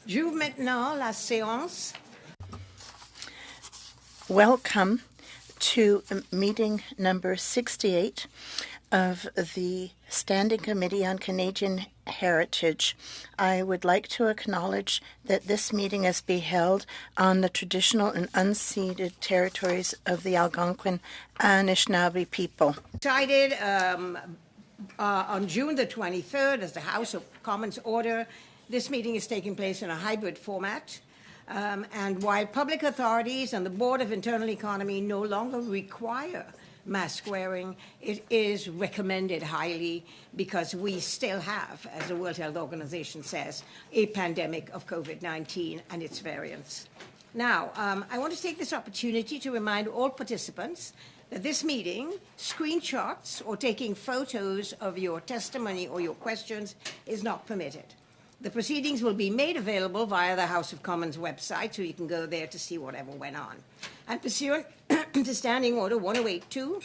J'ouvre maintenant la séance. Welcome to meeting number 68 of the Standing Committee on Canadian Heritage. I would like to acknowledge that this meeting is being held on the traditional and unceded territories of the Algonquin Anishinaabe people. Decided on June the 23rd as the House of Commons order. This meeting is taking place in a hybrid format. And while public authorities and the Board of Internal Economy no longer require mask wearing, it is recommended highly because we still have, as the World Health Organization says, a pandemic of COVID-19 and its variants. Now, I want to take this opportunity to remind all participants that this meeting, screenshots or taking photos of your testimony or your questions is not permitted. The proceedings will be made available via the House of Commons website, so you can go there to see whatever went on. And pursuant to Standing Order 1082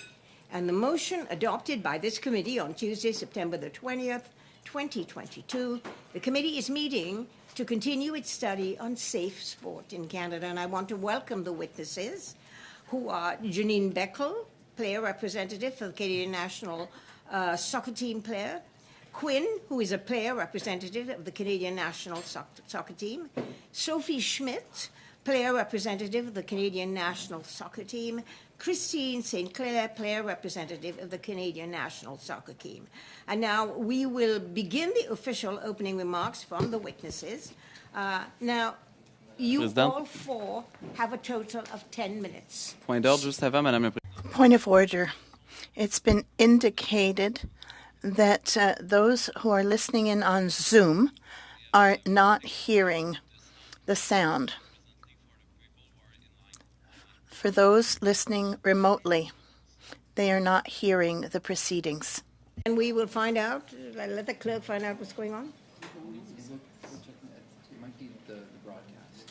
and the motion adopted by this committee on Tuesday, September the 20th, 2022, the committee is meeting to continue its study on safe sport in Canada. And I want to welcome the witnesses, who are Janine Beckel, player representative for the Canadian National Soccer Team player, Quinn, who is a player representative of the Canadian National Soccer Team, Sophie Schmidt, player representative of the Canadian National Soccer Team, Christine St. Clair, player representative of the Canadian National Soccer Team. And now we will begin the official opening remarks from the witnesses. Now, you all four have a total of 10 minutes. Point d'ordre juste avant, Madame la Point of order. It's been indicated that those who are listening in on Zoom are not hearing the sound. For those listening remotely, they are not hearing the proceedings. And we will find out, let the clerk find out what's going on.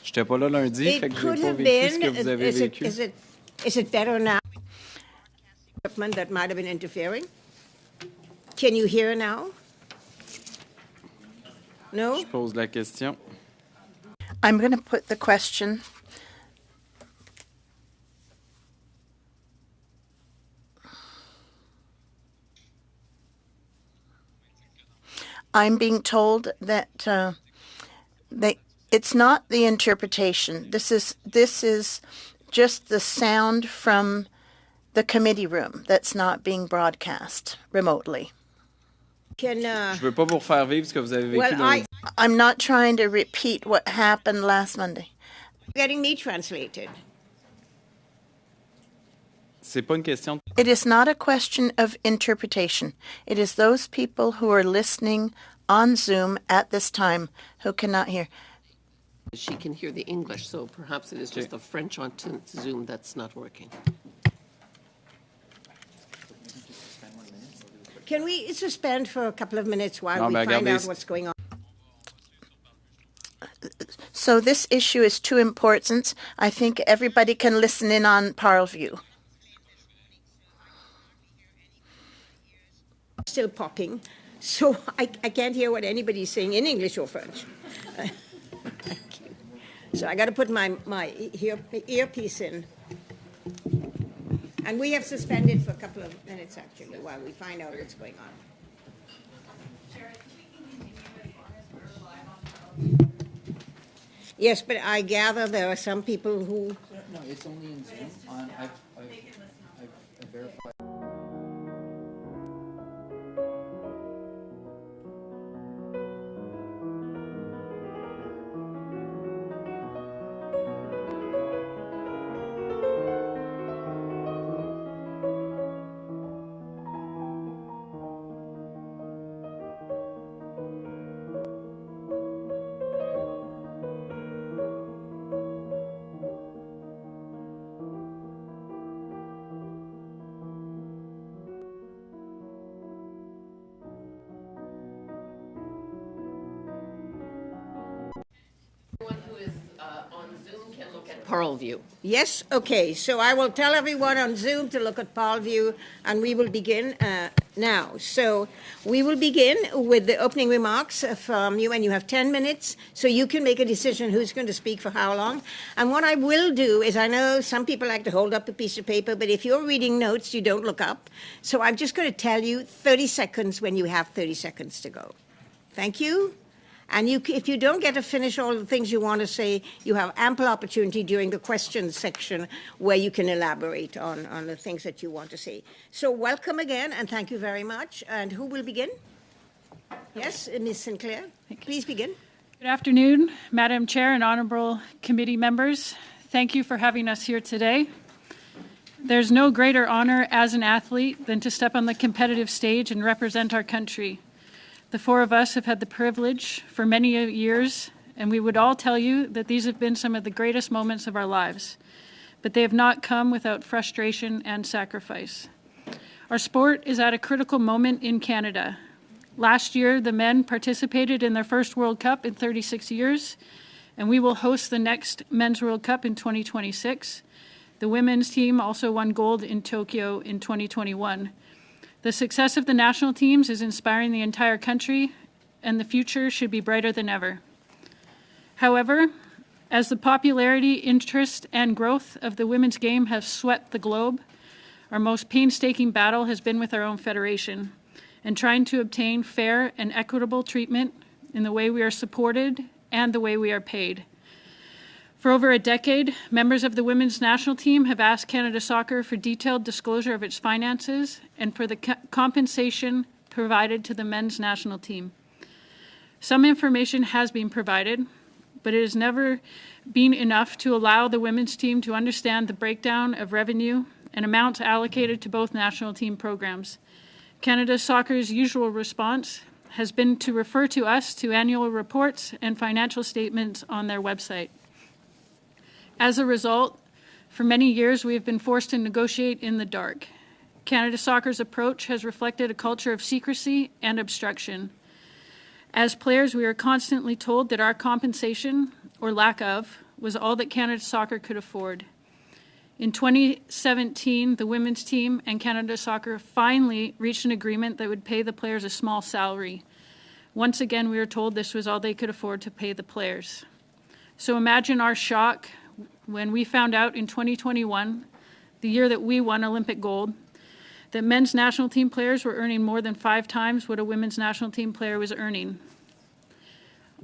J'étais pas là lundi, fait que j'ai pas vécu ce que vous avez vécu. Is it better now? Equipment that might have been interfering. Can you hear now? No? Je pose la question. I'm going to put the question. I'm being told that it's not the interpretation. This is just the sound from the committee room that's not being broadcast remotely. Je veux pas vous refaire vivre ce que vous avez vécu lundi. I'm not trying to repeat what happened last Monday. Getting me translated. C'est pas une question. It is not a question of interpretation. It is those people who are listening on Zoom at this time who cannot hear. She can hear the English, so perhaps it is just the French on Zoom that's not working. Can we suspend for a couple of minutes while we find out what's going on? So this issue is too important. I think everybody can listen in on Parleview. Still popping, so I can't hear what anybody's saying in English or French. So I got to put my earpiece in. And we have suspended for a couple of minutes, actually, while we find out what's going on. Yes, but I gather there are some people who... No, it's only in Zoom. I've verified. Parleview. Yes, okay. So I will tell everyone on Zoom to look at Parleview, and we will begin Now, so we will begin with the opening remarks from you, and you have 10 minutes, so you can make a decision who's going to speak for how long. And what I will do is, I know some people like to hold up a piece of paper, but if you're reading notes, you don't look up. So I'm just going to tell you 30 seconds when you have 30 seconds to go. Thank you. And if you don't get to finish all the things you want to say, you have ample opportunity during the questions section where you can elaborate on the things that you want to say. So welcome again, and thank you very much. And who will begin? Yes, Ms. Sinclair, please begin. Good afternoon, Madam Chair and honorable committee members. Thank you for having us here today. There's no greater honor as an athlete than to step on the competitive stage and represent our country. The four of us have had the privilege for many years, and we would all tell you that these have been some of the greatest moments of our lives, but they have not come without frustration and sacrifice. Our sport is at a critical moment in Canada. Last year, the men participated in their first World Cup in 36 years, and we will host the next Men's World Cup in 2026. The women's team also won gold in Tokyo in 2021. The success of the national teams is inspiring the entire country, and the future should be brighter than ever. However, as the popularity, interest, and growth of the women's game have swept the globe, our most painstaking battle has been with our own federation and trying to obtain fair and equitable treatment in the way we are supported and the way we are paid. For over a decade, members of the women's national team have asked Canada Soccer for detailed disclosure of its finances and for the compensation provided to the men's national team. Some information has been provided, but it has never been enough to allow the women's team to understand the breakdown of revenue and amounts allocated to both national team programs. Canada Soccer's usual response has been to refer to us to annual reports and financial statements on their website. As a result, for many years we have been forced to negotiate in the dark. Canada Soccer's approach has reflected a culture of secrecy and obstruction. As players, we are constantly told that our compensation, or lack of, was all that Canada Soccer could afford. In 2017, the women's team and Canada Soccer finally reached an agreement that would pay the players a small salary. Once again, we were told this was all they could afford to pay the players. So imagine our shock when we found out in 2021, the year that we won Olympic gold, that men's national team players were earning more than 5 times what a women's national team player was earning.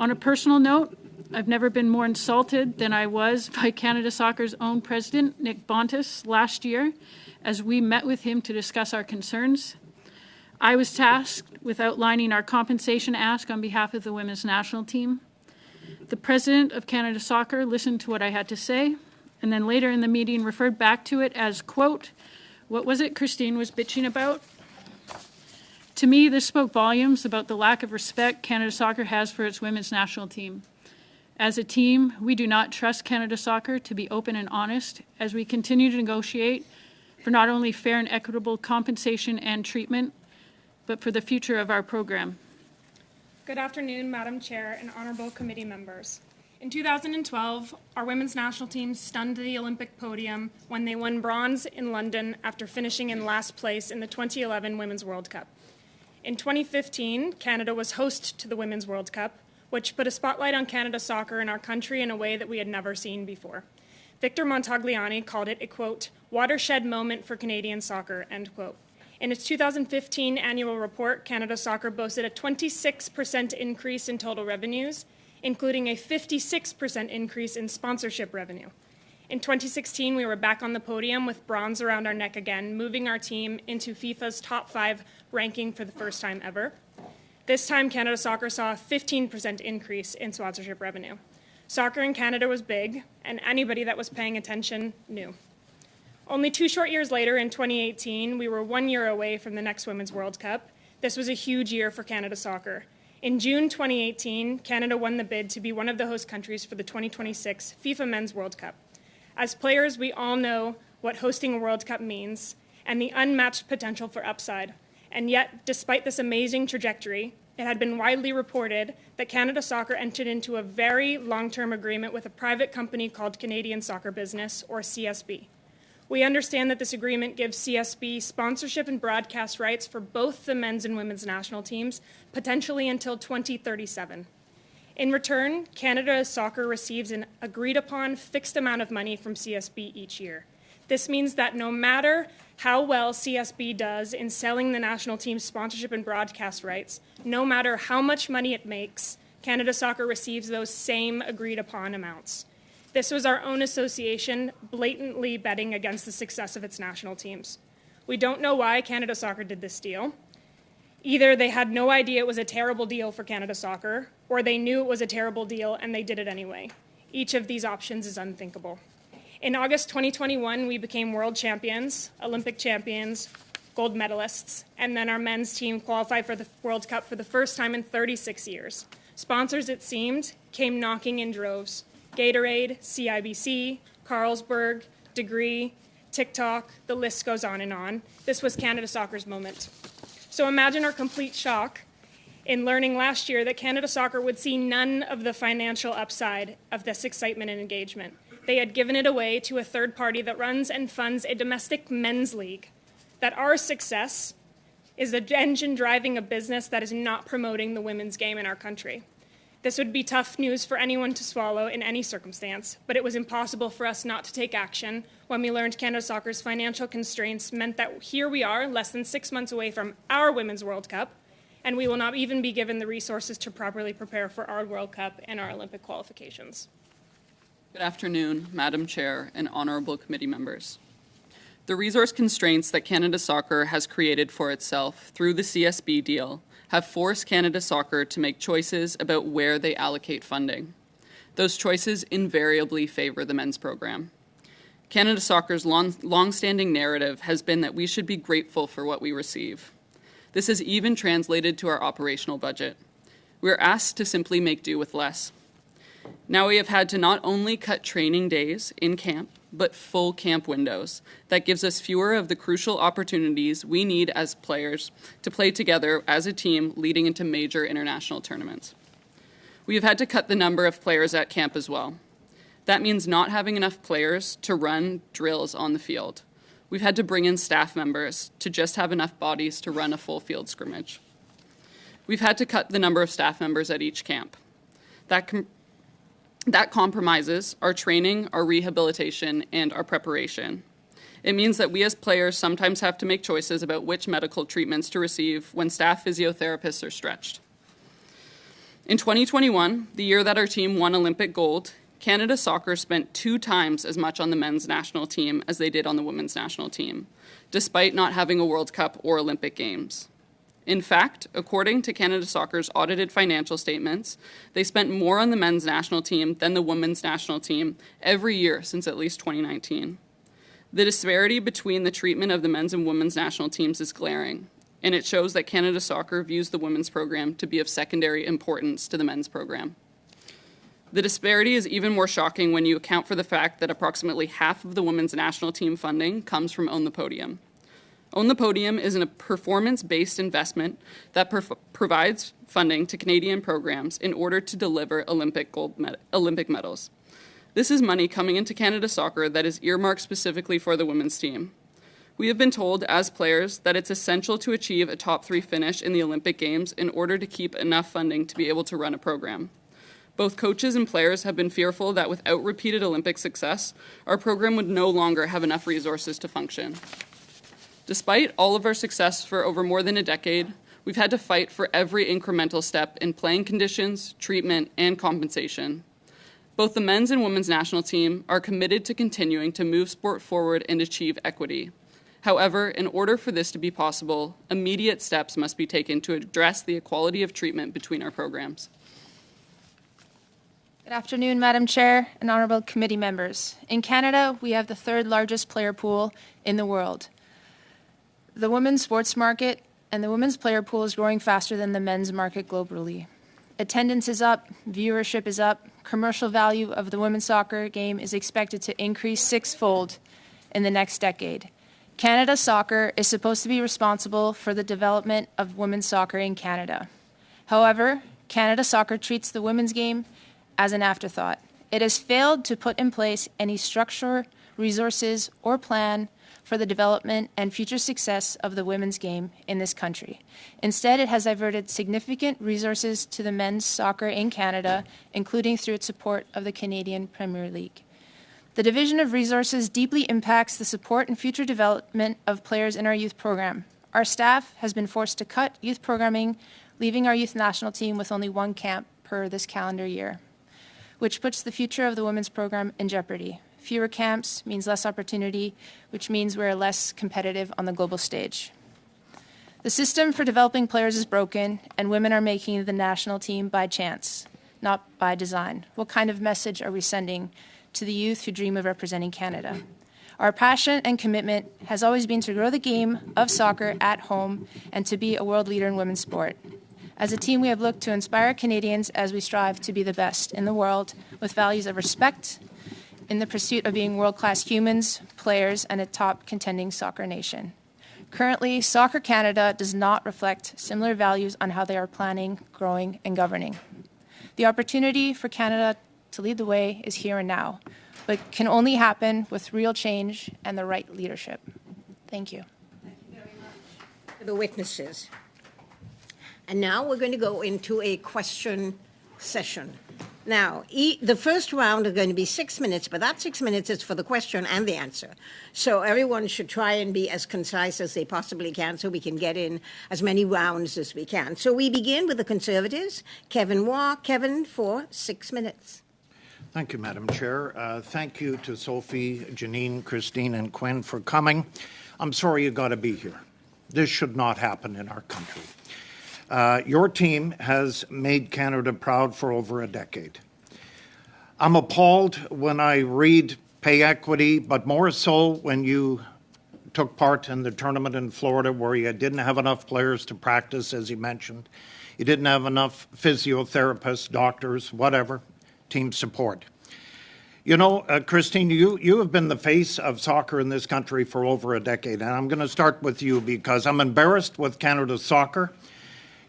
On a personal note, I've never been more insulted than I was by Canada Soccer's own president, Nick Bontis, last year, as we met with him to discuss our concerns. I was tasked with outlining our compensation ask on behalf of the women's national team. The president of Canada Soccer listened to what I had to say, and then later in the meeting referred back to it as, quote, "What was it Christine was bitching about?" To me, this spoke volumes about the lack of respect Canada Soccer has for its women's national team. As a team, we do not trust Canada Soccer to be open and honest as we continue to negotiate for not only fair and equitable compensation and treatment, but for the future of our program. Good afternoon, Madam Chair and honorable committee members. In 2012, our women's national team stunned the Olympic podium when they won bronze in London after finishing in last place in the 2011 Women's World Cup. In 2015, Canada was host to the Women's World Cup, which put a spotlight on Canada Soccer in our country in a way that we had never seen before. Victor Montagliani called it a, quote, "watershed moment for Canadian soccer," end quote. In its 2015 annual report, Canada Soccer boasted a 26% increase in total revenues, including a 56% increase in sponsorship revenue. In 2016, we were back on the podium with bronze around our neck again, moving our team into FIFA's top 5 ranking for the first time ever. This time, Canada Soccer saw a 15% increase in sponsorship revenue. Soccer in Canada was big, and anybody that was paying attention knew. Only 2 short years later, in 2018, we were 1 year away from the next Women's World Cup. This was a huge year for Canada Soccer. In June 2018, Canada won the bid to be one of the host countries for the 2026 FIFA Men's World Cup. As players, we all know what hosting a World Cup means and the unmatched potential for upside. And yet, despite this amazing trajectory, it had been widely reported that Canada Soccer entered into a very long-term agreement with a private company called Canadian Soccer Business, or CSB. We understand that this agreement gives CSB sponsorship and broadcast rights for both the men's and women's national teams, potentially until 2037. In return, Canada Soccer receives an agreed-upon fixed amount of money from CSB each year. This means that no matter how well CSB does in selling the national team's sponsorship and broadcast rights, no matter how much money it makes, Canada Soccer receives those same agreed-upon amounts. This was our own association blatantly betting against the success of its national teams. We don't know why Canada Soccer did this deal. Either they had no idea it was a terrible deal for Canada Soccer, or they knew it was a terrible deal and they did it anyway. Each of these options is unthinkable. In August 2021, we became world champions, Olympic champions, gold medalists, and then our men's team qualified for the World Cup for the first time in 36 years. Sponsors, it seemed, came knocking in droves. Gatorade, CIBC, Carlsberg, Degree, TikTok, the list goes on and on. This was Canada Soccer's moment. So imagine our complete shock in learning last year that Canada Soccer would see none of the financial upside of this excitement and engagement. They had given it away to a third party that runs and funds a domestic men's league. That our success is the engine driving a business that is not promoting the women's game in our country. This would be tough news for anyone to swallow in any circumstance, but it was impossible for us not to take action when we learned Canada Soccer's financial constraints meant that here we are, less than 6 months away from our Women's World Cup, and we will not even be given the resources to properly prepare for our World Cup and our Olympic qualifications. Good afternoon, Madam Chair and honourable committee members. The resource constraints that Canada Soccer has created for itself through the CSB deal have forced Canada Soccer to make choices about where they allocate funding. Those choices invariably favour the men's program. Canada Soccer's long-standing narrative has been that we should be grateful for what we receive. This has even translated to our operational budget. We are asked to simply make do with less. Now we have had to not only cut training days in camp, but full camp windows. That gives us fewer of the crucial opportunities we need as players to play together as a team leading into major international tournaments. We have had to cut the number of players at camp as well. That means not having enough players to run drills on the field. We've had to bring in staff members to just have enough bodies to run a full field scrimmage. We've had to cut the number of staff members at each camp. That compromises our training, our rehabilitation, and our preparation. It means that we as players sometimes have to make choices about which medical treatments to receive when staff physiotherapists are stretched. In 2021, the year that our team won Olympic gold, Canada Soccer spent 2 times as much on the men's national team as they did on the women's national team, despite not having a World Cup or Olympic Games. In fact, according to Canada Soccer's audited financial statements, they spent more on the men's national team than the women's national team every year since at least 2019. The disparity between the treatment of the men's and women's national teams is glaring, and it shows that Canada Soccer views the women's program to be of secondary importance to the men's program. The disparity is even more shocking when you account for the fact that approximately half of the women's national team funding comes from Own the Podium. Own the Podium is a performance-based investment that provides funding to Canadian programs in order to deliver Olympic medals. This is money coming into Canada Soccer that is earmarked specifically for the women's team. We have been told as players that it's essential to achieve a top 3 finish in the Olympic Games in order to keep enough funding to be able to run a program. Both coaches and players have been fearful that without repeated Olympic success, our program would no longer have enough resources to function. Despite all of our success for over more than a decade, we've had to fight for every incremental step in playing conditions, treatment, and compensation. Both the men's and women's national team are committed to continuing to move sport forward and achieve equity. However, in order for this to be possible, immediate steps must be taken to address the equality of treatment between our programs. Good afternoon, Madam Chair and honourable committee members. In Canada, we have the 3rd largest player pool in the world. The women's sports market and the women's player pool is growing faster than the men's market globally. Attendance is up, viewership is up, commercial value of the women's soccer game is expected to increase 6-fold in the next decade. Canada Soccer is supposed to be responsible for the development of women's soccer in Canada. However, Canada Soccer treats the women's game as an afterthought. It has failed to put in place any structure resources, or plan for the development and future success of the women's game in this country. Instead, it has diverted significant resources to the men's soccer in Canada, including through its support of the Canadian Premier League. The division of resources deeply impacts the support and future development of players in our youth program. Our staff has been forced to cut youth programming, leaving our youth national team with only one camp per this calendar year, which puts the future of the women's program in jeopardy. Fewer camps means less opportunity, which means we're less competitive on the global stage. The system for developing players is broken, and women are making the national team by chance, not by design. What kind of message are we sending to the youth who dream of representing Canada? Our passion and commitment has always been to grow the game of soccer at home and to be a world leader in women's sport. As a team, we have looked to inspire Canadians as we strive to be the best in the world with values of respect, in the pursuit of being world-class humans, players, and a top contending soccer nation. Currently, Soccer Canada does not reflect similar values on how they are planning, growing, and governing. The opportunity for Canada to lead the way is here and now, but can only happen with real change and the right leadership. Thank you. The witnesses. And now we're going to go into a question session. Now, the first round are going to be 6 minutes, but that 6 minutes is for the question and the answer. So everyone should try and be as concise as they possibly can so we can get in as many rounds as we can. So we begin with the Conservatives. Kevin Waugh. Kevin, for 6 minutes. Thank you, Madam Chair. Thank you to Sophie, Janine, Christine, and Quinn for coming. I'm sorry you got to be here. This should not happen in our country. Your team has made Canada proud for over a decade. I'm appalled when I read pay equity, but more so when you took part in the tournament in Florida where you didn't have enough players to practice, as you mentioned. You didn't have enough physiotherapists, doctors, whatever, team support. You know, Christine, you have been the face of soccer in this country for over a decade, and I'm going to start with you because I'm embarrassed with Canada's soccer.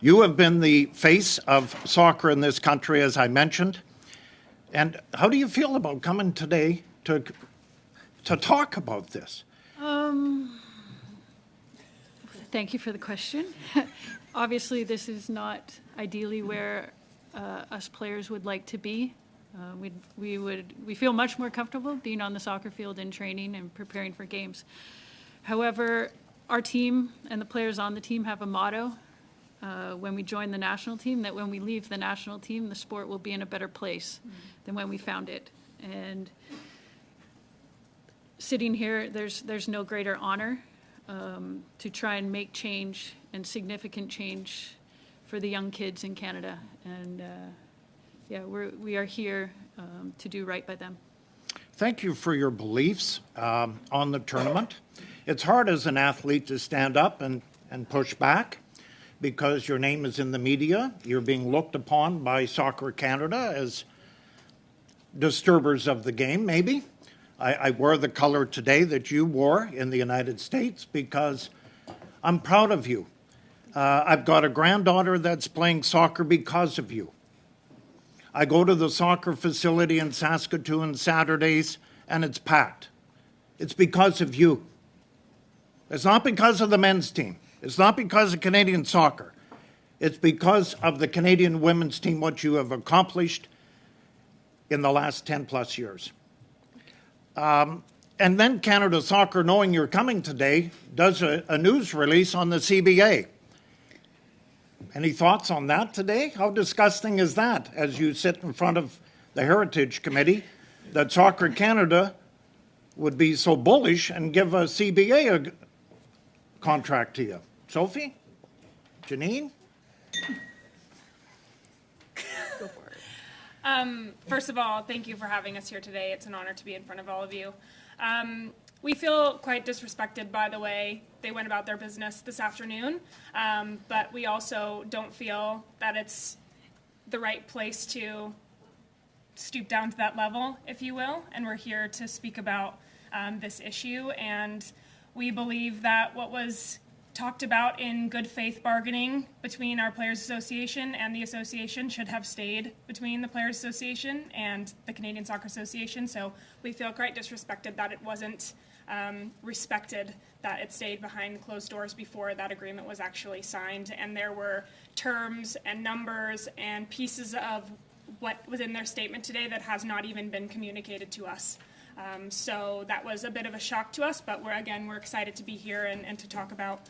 You have been the face of soccer in this country, as I mentioned. And how do you feel about coming today to talk about this? Thank you for the question. Obviously, this is not ideally where us players would like to be. We feel much more comfortable being on the soccer field and training and preparing for games. However, our team and the players on the team have a motto when we join the national team, that when we leave the national team, the sport will be in a better place than when we found it. And sitting here, there's no greater honor to try and make change and significant change for the young kids in Canada. And yeah, we are here to do right by them. Thank you for your beliefs on the tournament. It's hard as an athlete to stand up and push back, because your name is in the media. You're being looked upon by Soccer Canada as disturbers of the game, maybe. I wear the color today that you wore in the United States because I'm proud of you. I've got a granddaughter that's playing soccer because of you. I go to the soccer facility in Saskatoon Saturdays, and it's packed. It's because of you. It's not because of the men's team. It's not because of Canadian soccer. It's because of the Canadian women's team, what you have accomplished in the last 10 plus years. And then Canada Soccer, knowing you're coming today, does a news release on the CBA. Any thoughts on that today? How disgusting is that as you sit in front of the Heritage Committee that Soccer Canada would be so bullish and give a CBA a contract to you? Sophie? Janine? Go for it. First of all, thank you for having us here today. It's an honor to be in front of all of you. We feel quite disrespected by the way they went about their business this afternoon, but we also don't feel that it's the right place to stoop down to that level, if you will, and we're here to speak about this issue, and we believe that what was talked about in good faith bargaining between our Players Association and the association should have stayed between the Players Association and the Canadian Soccer Association. So we feel quite disrespected that it wasn't respected, that it stayed behind closed doors before that agreement was actually signed. And there were terms and numbers and pieces of what was in their statement today that has not even been communicated to us. So that was a bit of a shock to us, but we're excited to be here and to talk about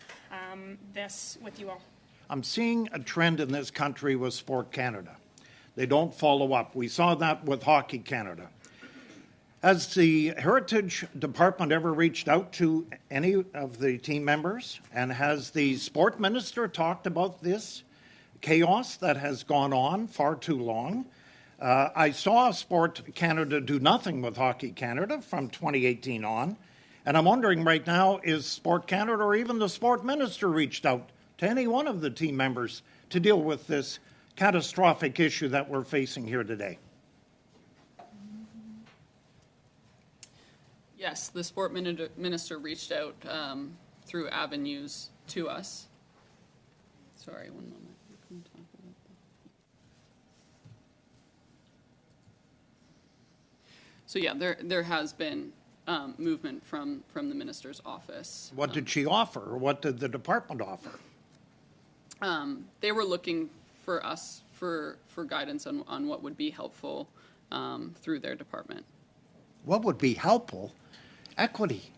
this with you all. I'm seeing a trend in this country with Sport Canada. They don't follow up. We saw that with Hockey Canada. Has the Heritage Department ever reached out to any of the team members? And has the sport minister talked about this chaos that has gone on far too long? I saw Sport Canada do nothing with Hockey Canada from 2018 on, and I'm wondering right now, is Sport Canada or even the sport minister reached out to any one of the team members to deal with this catastrophic issue that we're facing here today? Yes, the sport minister reached out through avenues to us. Sorry, one moment. So yeah, there has been movement from the minister's office. What did she offer, or what did the department offer? They were looking for us for guidance on what would be helpful through their department. What would be helpful? Equity.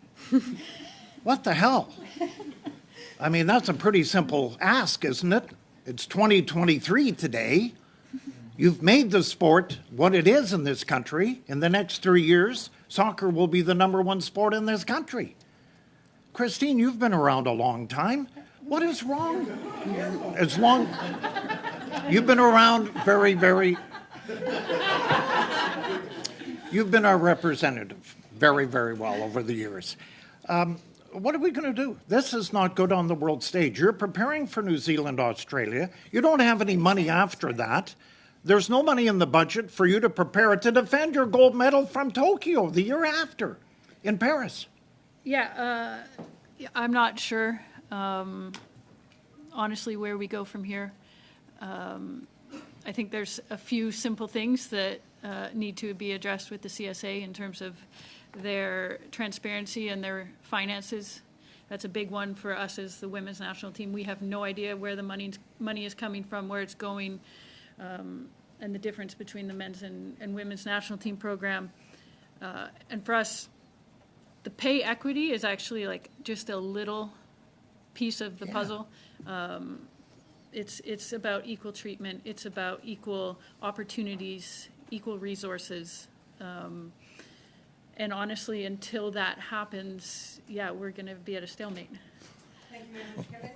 What the hell? I mean, that's a pretty simple ask, isn't it? It's 2023 today. You've made the sport what it is in this country. In the next 3 years, soccer will be the #1 sport in this country. Christine, you've been around a long time. What is wrong? You've been around very, very... You've been our representative very, very well over the years. What are we going to do? This is not good on the world stage. You're preparing for New Zealand, Australia. You don't have any money after that. There's no money in the budget for you to prepare to defend your gold medal from Tokyo the year after in Paris. Yeah, I'm not sure, honestly, where we go from here. I think there's a few simple things that need to be addressed with the CSA in terms of their transparency and their finances. That's a big one for us as the women's national team. We have no idea where the money is coming from, where it's going, and the difference between the men's and women's national team program. And for us, the pay equity is actually like just a little piece of the puzzle. It's about equal treatment. It's about equal opportunities, equal resources. And honestly, until that happens, we're going to be at a stalemate. Thank you very much, Kevin.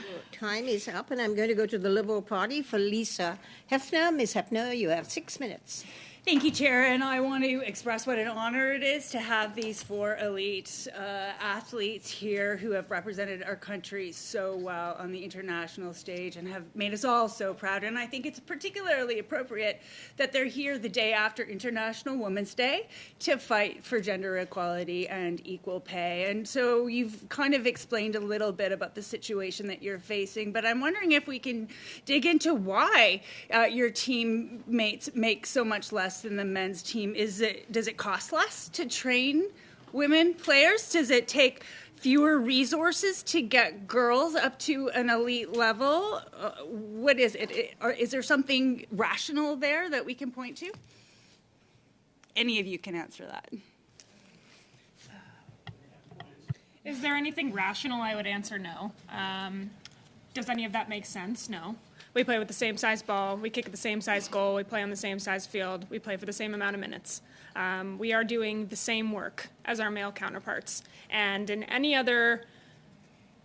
Your time is up, and I'm going to go to the Liberal Party for Lisa Hefner. Ms. Hefner, you have 6 minutes. Thank you, Chair, and I want to express what an honor it is to have these 4 elite athletes here who have represented our country so well on the international stage and have made us all so proud. And I think it's particularly appropriate that they're here the day after International Women's Day to fight for gender equality and equal pay. And so you've kind of explained a little bit about the situation that you're facing, but I'm wondering if we can dig into why your teammates make so much less than the men's team. Does it cost less to train women players? Does it take fewer resources to get girls up to an elite level? What is it? Is there something rational there that we can point to? Any of you can answer that. Is there anything rational? I would answer no. Does any of that make sense? No. We play with the same size ball, we kick at the same size goal, we play on the same size field, we play for the same amount of minutes. We are doing the same work as our male counterparts. And in any other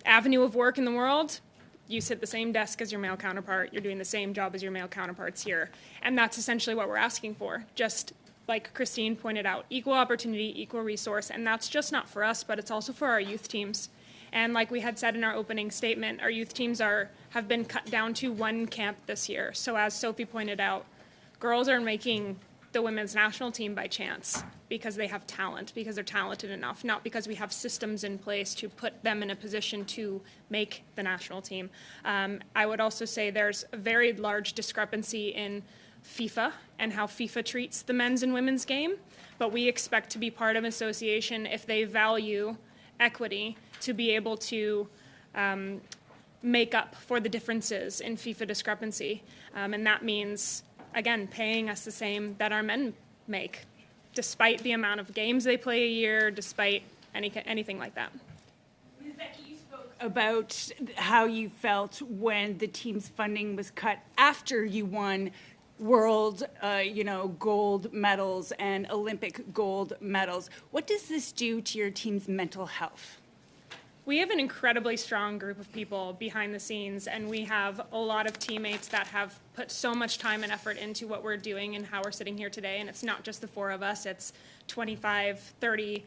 avenue of work in the world, you sit at the same desk as your male counterpart, you're doing the same job as your male counterparts here. And that's essentially what we're asking for. Just like Christine pointed out, equal opportunity, equal resource, and that's just not for us, but it's also for our youth teams. And like we had said in our opening statement, our youth teams have been cut down to 1 camp this year. So as Sophie pointed out, girls are making the women's national team by chance, because they have talent, because they're talented enough, not because we have systems in place to put them in a position to make the national team. I would also say there's a very large discrepancy in FIFA and how FIFA treats the men's and women's game, but we expect to be part of an association if they value equity to be able to make up for the differences in FIFA discrepancy. And that means, again, paying us the same that our men make, despite the amount of games they play a year, despite anything like that. Ms. Becky, you spoke about how you felt when the team's funding was cut after you won world, gold medals and Olympic gold medals. What does this do to your team's mental health? We have an incredibly strong group of people behind the scenes, and we have a lot of teammates that have put so much time and effort into what we're doing and how we're sitting here today. And it's not just the four of us, it's 25, 30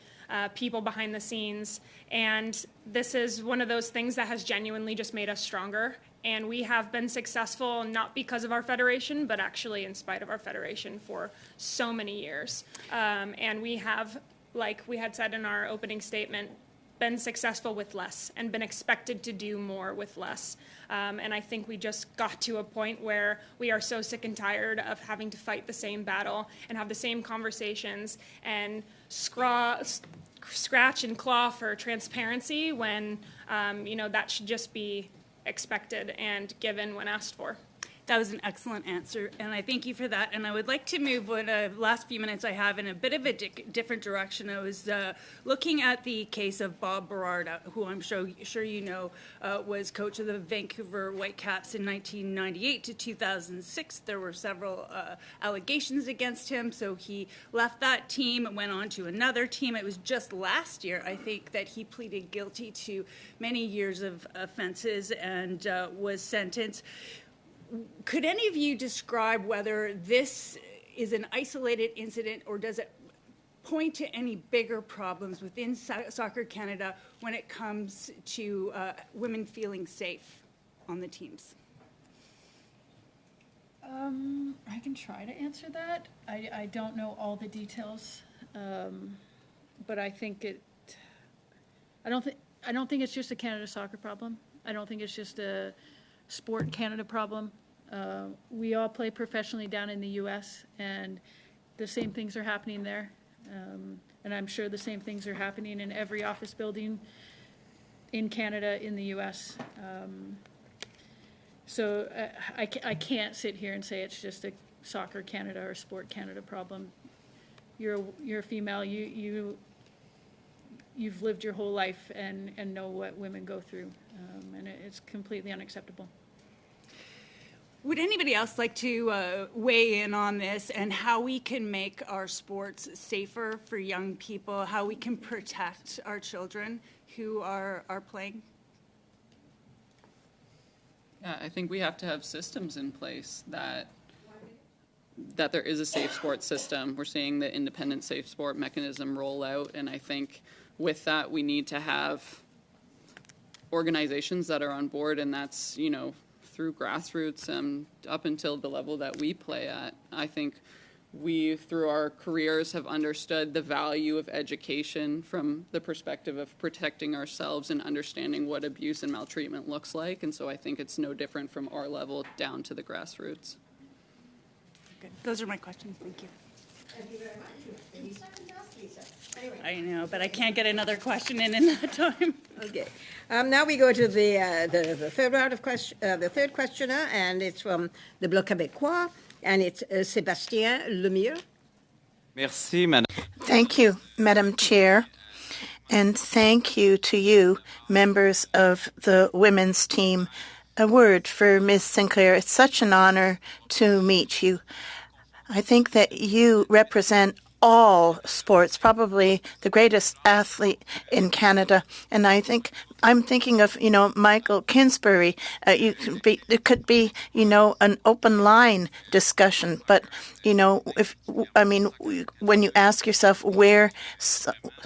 people behind the scenes. And this is one of those things that has genuinely just made us stronger. And we have been successful not because of our federation, but actually in spite of our federation for so many years. And we have, like we had said in our opening statement, been successful with less and been expected to do more with less. And I think we just got to a point where we are so sick and tired of having to fight the same battle and have the same conversations and scratch and claw for transparency when, that should just be expected and given when asked for. That was an excellent answer, and I thank you for that. And I would like to move what last few minutes I have in a bit of a different direction. I was looking at the case of Bob Berarda, who I'm sure you know was coach of the Vancouver Whitecaps in 1998 to 2006. There were several allegations against him, so he left that team and went on to another team. It was just last year, I think, that he pleaded guilty to many years of offenses and was sentenced. Could any of you describe whether this is an isolated incident or does it point to any bigger problems within Soccer Canada when it comes to women feeling safe on the teams? I can try to answer that. I don't know all the details, but I think I don't think it's just a Canada soccer problem. I don't think it's just a Sport Canada problem. We all play professionally down in the U.S., and the same things are happening there. And I'm sure the same things are happening in every office building in Canada, in the U.S. So I can't sit here and say it's just a Soccer Canada or Sport Canada problem. You're a female. You've lived your whole life and know what women go through, and it's completely unacceptable. Would anybody else like to weigh in on this and how we can make our sports safer for young people, how we can protect our children who are playing? Yeah, I think we have to have systems in place that there is a safe sport system. We're seeing the independent safe sport mechanism roll out, and I think with that we need to have organizations that are on board, and that's, through grassroots up until the level that we play at. I think we, through our careers, have understood the value of education from the perspective of protecting ourselves and understanding what abuse and maltreatment looks like. And so I think it's no different from our level down to the grassroots. Good. Those are my questions. Thank you. Thank you very much. Lisa. Anyway. I know, but I can't get another question in that time. Okay. Now we go to the third round of the third questioner, and it's from the Bloc Québécois, and it's Sébastien Lemieux. Merci, Madame. Thank you, Madam Chair, and thank you to you, members of the women's team. A word for Ms. Sinclair. It's such an honor to meet you. I think that you represent all sports, probably the greatest athlete in Canada. And I'm thinking of, Michael Kinsbury. It could be, an open line discussion. But, when you ask yourself where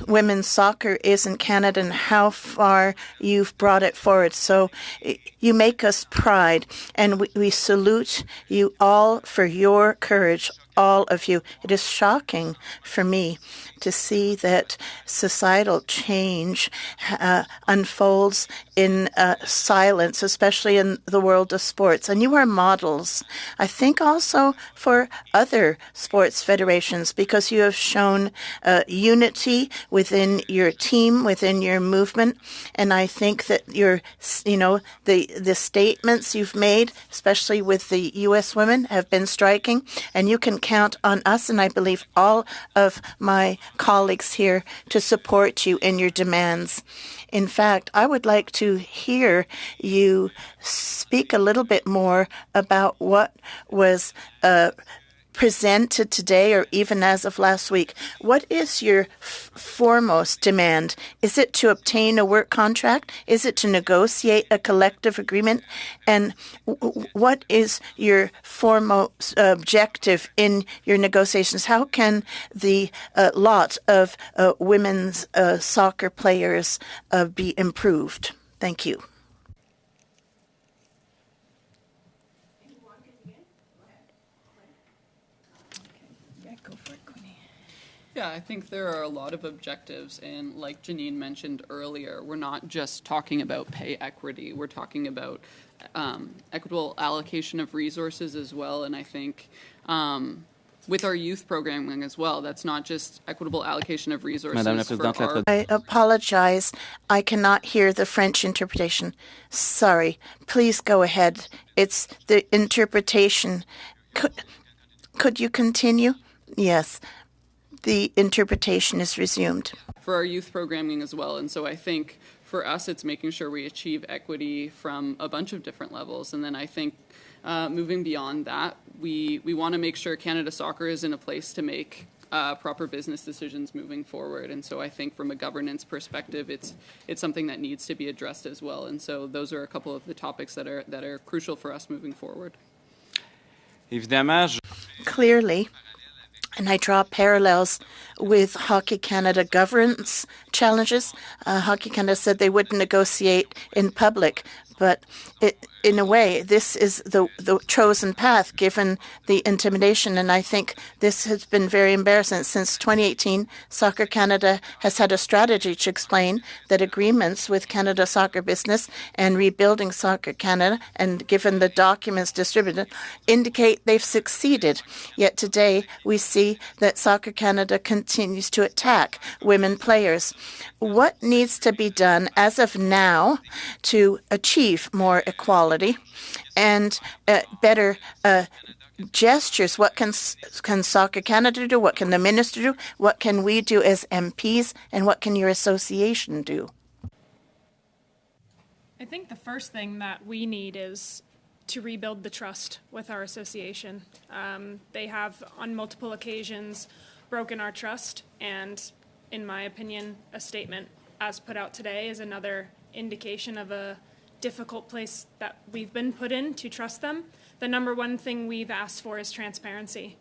women's soccer is in Canada and how far you've brought it forward. So you make us pride, and we salute you all for your courage, all of you. It is shocking for me to see that societal change unfolds in silence, especially in the world of sports. And you are models, I think, also for other sports federations, because you have shown unity within your team, within your movement. And I think that the statements you've made, especially with the U.S. women, have been striking. And you can count on us, and I believe all of my colleagues here, to support you in your demands. In fact, I would like to hear you speak a little bit more about what was presented today, or even as of last week. What is your foremost demand? Is it to obtain a work contract? Is it to negotiate a collective agreement? And what is your foremost objective in your negotiations? How can the lot of women's soccer players be improved? Thank you. Yeah, I think there are a lot of objectives, and like Janine mentioned earlier, we're not just talking about pay equity, we're talking about equitable allocation of resources as well, and I think with our youth programming as well, that's not just equitable allocation of resources. Madame la Présidente, I apologize. I cannot hear the French interpretation. Sorry. Please go ahead. It's the interpretation. Could you continue? Yes. The interpretation is resumed. For our youth programming as well. And so I think for us, it's making sure we achieve equity from a bunch of different levels. And then I think moving beyond that, we want to make sure Canada Soccer is in a place to make proper business decisions moving forward. And so I think from a governance perspective, it's something that needs to be addressed as well. And so those are a couple of the topics that are crucial for us moving forward. Clearly, and I draw parallels with Hockey Canada governance challenges. Hockey Canada said they wouldn't negotiate in public, but in a way, this is the chosen path given the intimidation. And I think this has been very embarrassing. Since 2018, Soccer Canada has had a strategy to explain that agreements with Canada Soccer Business and Rebuilding Soccer Canada, and given the documents distributed, indicate they've succeeded. Yet today, we see that Soccer Canada continues to attack women players. What needs to be done as of now to achieve more equality and better gestures? What can Soccer Canada do? What can the minister do? What can we do as MPs? And what can your association do? I think the first thing that we need is to rebuild the trust with our association. They have, on multiple occasions, broken our trust, and in my opinion, a statement as put out today is another indication of a difficult place that we've been put in to trust them. The number one thing we've asked for is transparency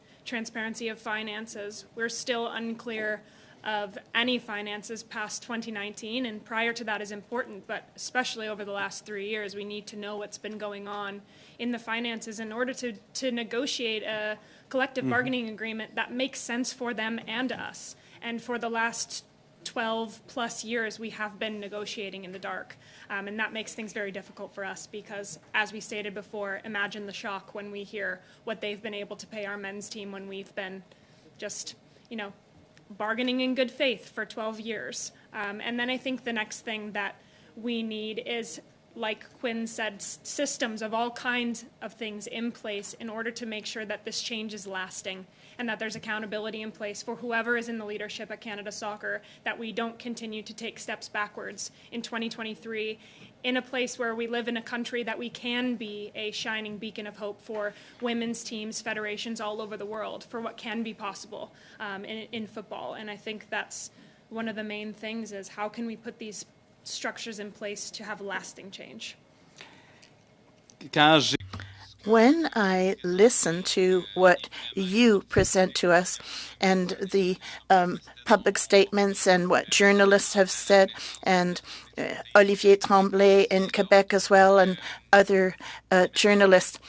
of finances. We're still unclear of any finances past 2019, and prior to that is important, but especially over the last 3 years, we need to know what's been going on in the finances in order to negotiate a collective bargaining agreement that makes sense for them and us. And for the last 12 plus years, we have been negotiating in the dark. And that makes things very difficult for us because, as we stated before, imagine the shock when we hear what they've been able to pay our men's team when we've been just, bargaining in good faith for 12 years. And then I think the next thing that we need is, like Quinn said, systems of all kinds of things in place in order to make sure that this change is lasting and that there's accountability in place for whoever is in the leadership at Canada Soccer, that we don't continue to take steps backwards in 2023 in a place where we live in a country that we can be a shining beacon of hope for women's teams, federations all over the world, for what can be possible in football. And I think that's one of the main things is how can we put these structures in place to have lasting change? When I listen to what you present to us and the public statements and what journalists have said, and Olivier Tremblay in Quebec as well, and other journalists,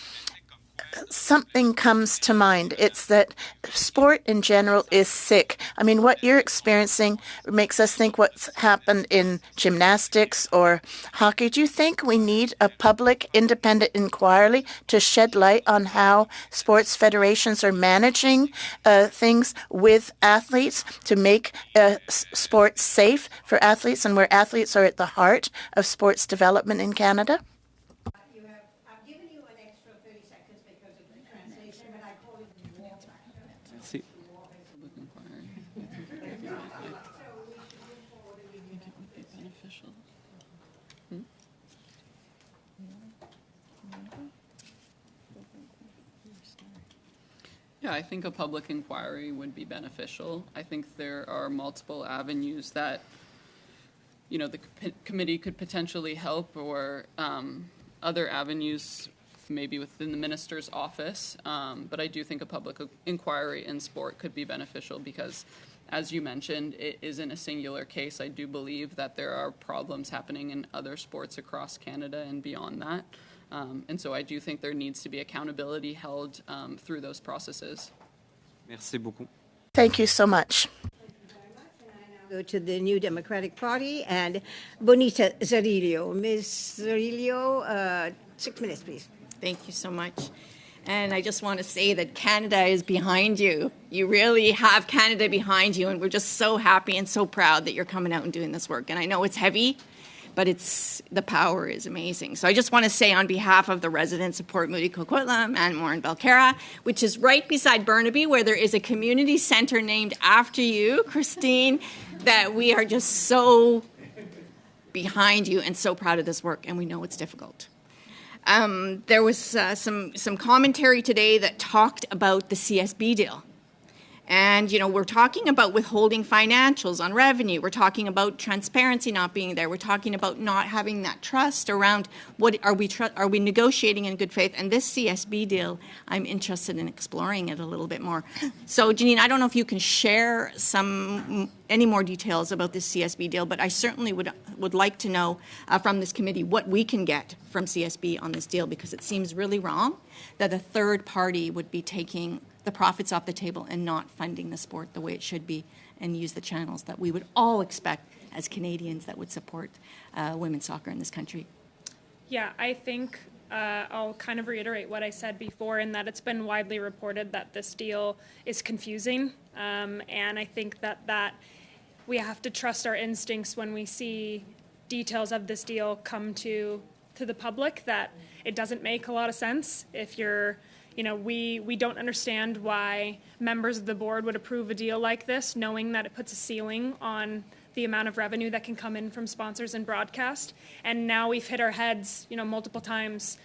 something comes to mind. It's that sport in general is sick. I mean, what you're experiencing makes us think what's happened in gymnastics or hockey. Do you think we need a public independent inquiry to shed light on how sports federations are managing things with athletes to make sports safe for athletes and where athletes are at the heart of sports development in Canada? I've given you an extra 30 seconds because of the translation, but I call it war. Merci. Yeah, I think a public inquiry would be beneficial. I think there are multiple avenues that, you know, the committee could potentially help, or other avenues maybe within the minister's office. But I do think a public inquiry in sport could be beneficial because, as you mentioned, it isn't a singular case. I do believe that there are problems happening in other sports across Canada and beyond that. And so I do think there needs to be accountability held through those processes. Merci beaucoup. Thank you so much. Go to the New Democratic Party and Bonita Zerillo. Ms. Zerillo, 6 minutes, please. Thank you so much. And I just want to say that Canada is behind you. You really have Canada behind you, and we're just so happy and so proud that you're coming out and doing this work. And I know it's heavy, but the power is amazing. So I just want to say on behalf of the residents of Port Moody, Coquitlam, and Moore and Belcarra, which is right beside Burnaby, where there is a community center named after you, Christine, that we are just so behind you and so proud of this work, and we know it's difficult. There was some commentary today that talked about the CSB deal. And, you know, we're talking about withholding financials on revenue. We're talking about transparency not being there. We're talking about not having that trust around what are we negotiating in good faith. And this CSB deal, I'm interested in exploring it a little bit more. So, Janine, I don't know if you can share any more details about this CSB deal, but I certainly would like to know from this committee what we can get from CSB on this deal, because it seems really wrong that a third party would be taking the profits off the table and not funding the sport the way it should be, and use the channels that we would all expect as Canadians that would support women's soccer in this country. Yeah, I think I'll kind of reiterate what I said before, in that it's been widely reported that this deal is confusing, and I think that we have to trust our instincts when we see details of this deal come to the public, that it doesn't make a lot of sense. If you're we don't understand why members of the board would approve a deal like this, knowing that it puts a ceiling on the amount of revenue that can come in from sponsors and broadcast. And now we've hit our heads, multiple times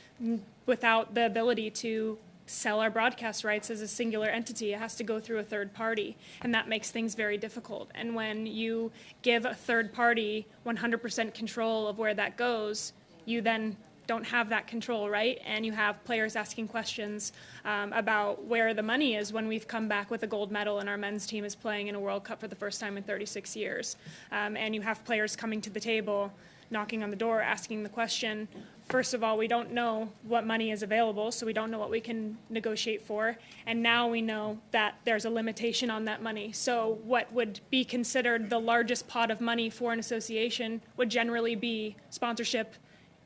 without the ability to sell our broadcast rights as a singular entity. It has to go through a third party, and that makes things very difficult. And when you give a third party 100% control of where that goes, you then don't have that control, right? And you have players asking questions about where the money is when we've come back with a gold medal and our men's team is playing in a World Cup for the first time in 36 years. And you have players coming to the table, knocking on the door, asking the question, first of all, we don't know what money is available, so we don't know what we can negotiate for. And now we know that there's a limitation on that money. So what would be considered the largest pot of money for an association would generally be sponsorship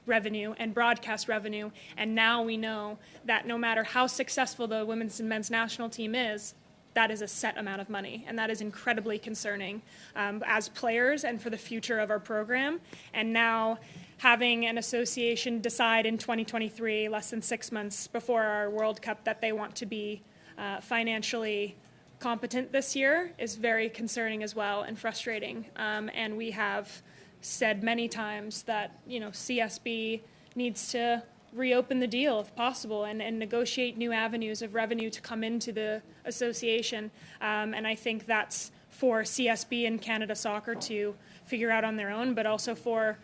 revenue and broadcast revenue, and now we know that no matter how successful the women's and men's national team is, that is a set amount of money, and that is incredibly concerning as players and for the future of our program. And now having an association decide in 2023, less than 6 months before our World Cup, that they want to be financially competent this year is very concerning as well, and frustrating. And we have said many times that CSB needs to reopen the deal if possible, and negotiate new avenues of revenue to come into the association. And I think that's for CSB and Canada Soccer to figure out on their own, but also for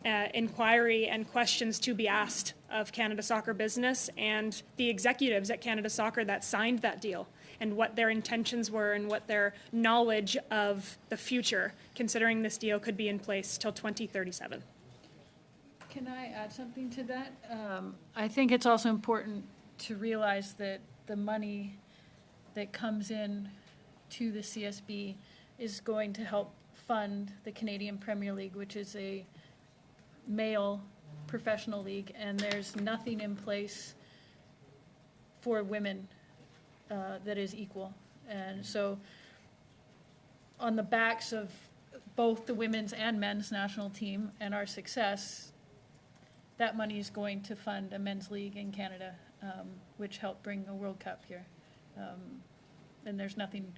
inquiry and questions to be asked of Canada Soccer business and the executives at Canada Soccer that signed that deal, and what their intentions were and what their knowledge of the future, considering this deal could be in place till 2037. Can I add something to that? I think it's also important to realize that the money that comes in to the CSB is going to help fund the Canadian Premier League, which is a male professional league, and there's nothing in place for women that is equal. And so on the backs of both the women's and men's national team and our success, that money is going to fund a men's league in Canada, which helped bring a World Cup here. And there's nothing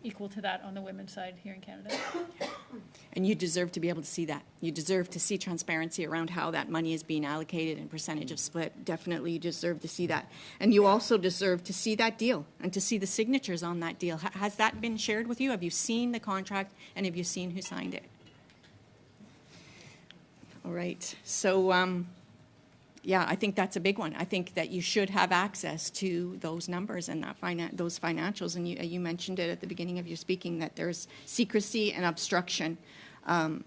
equal to that on the women's side here in Canada. And you deserve to be able to see that. You deserve to see transparency around how that money is being allocated and percentage of split. Definitely you deserve to see that. And you also deserve to see that deal and to see the signatures on that deal. Has that been shared with you? Have you seen the contract and have you seen who signed it? All right. So, yeah, I think that's a big one. I think that you should have access to those numbers and that those financials. And you mentioned it at the beginning of your speaking, that there's secrecy and obstruction. And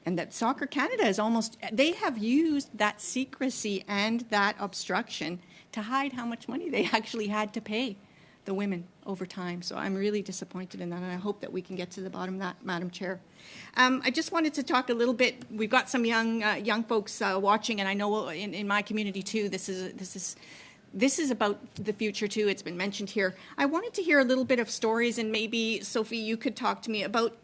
that Soccer Canada is they have used that secrecy and that obstruction to hide how much money they actually had to pay the women over time. So I'm really disappointed in that, and I hope that we can get to the bottom of that, Madam Chair. I just wanted to talk a little bit. We've got some young folks watching, and I know in my community too. This is about the future too. It's been mentioned here. I wanted to hear a little bit of stories, and maybe Sophie, you could talk to me about.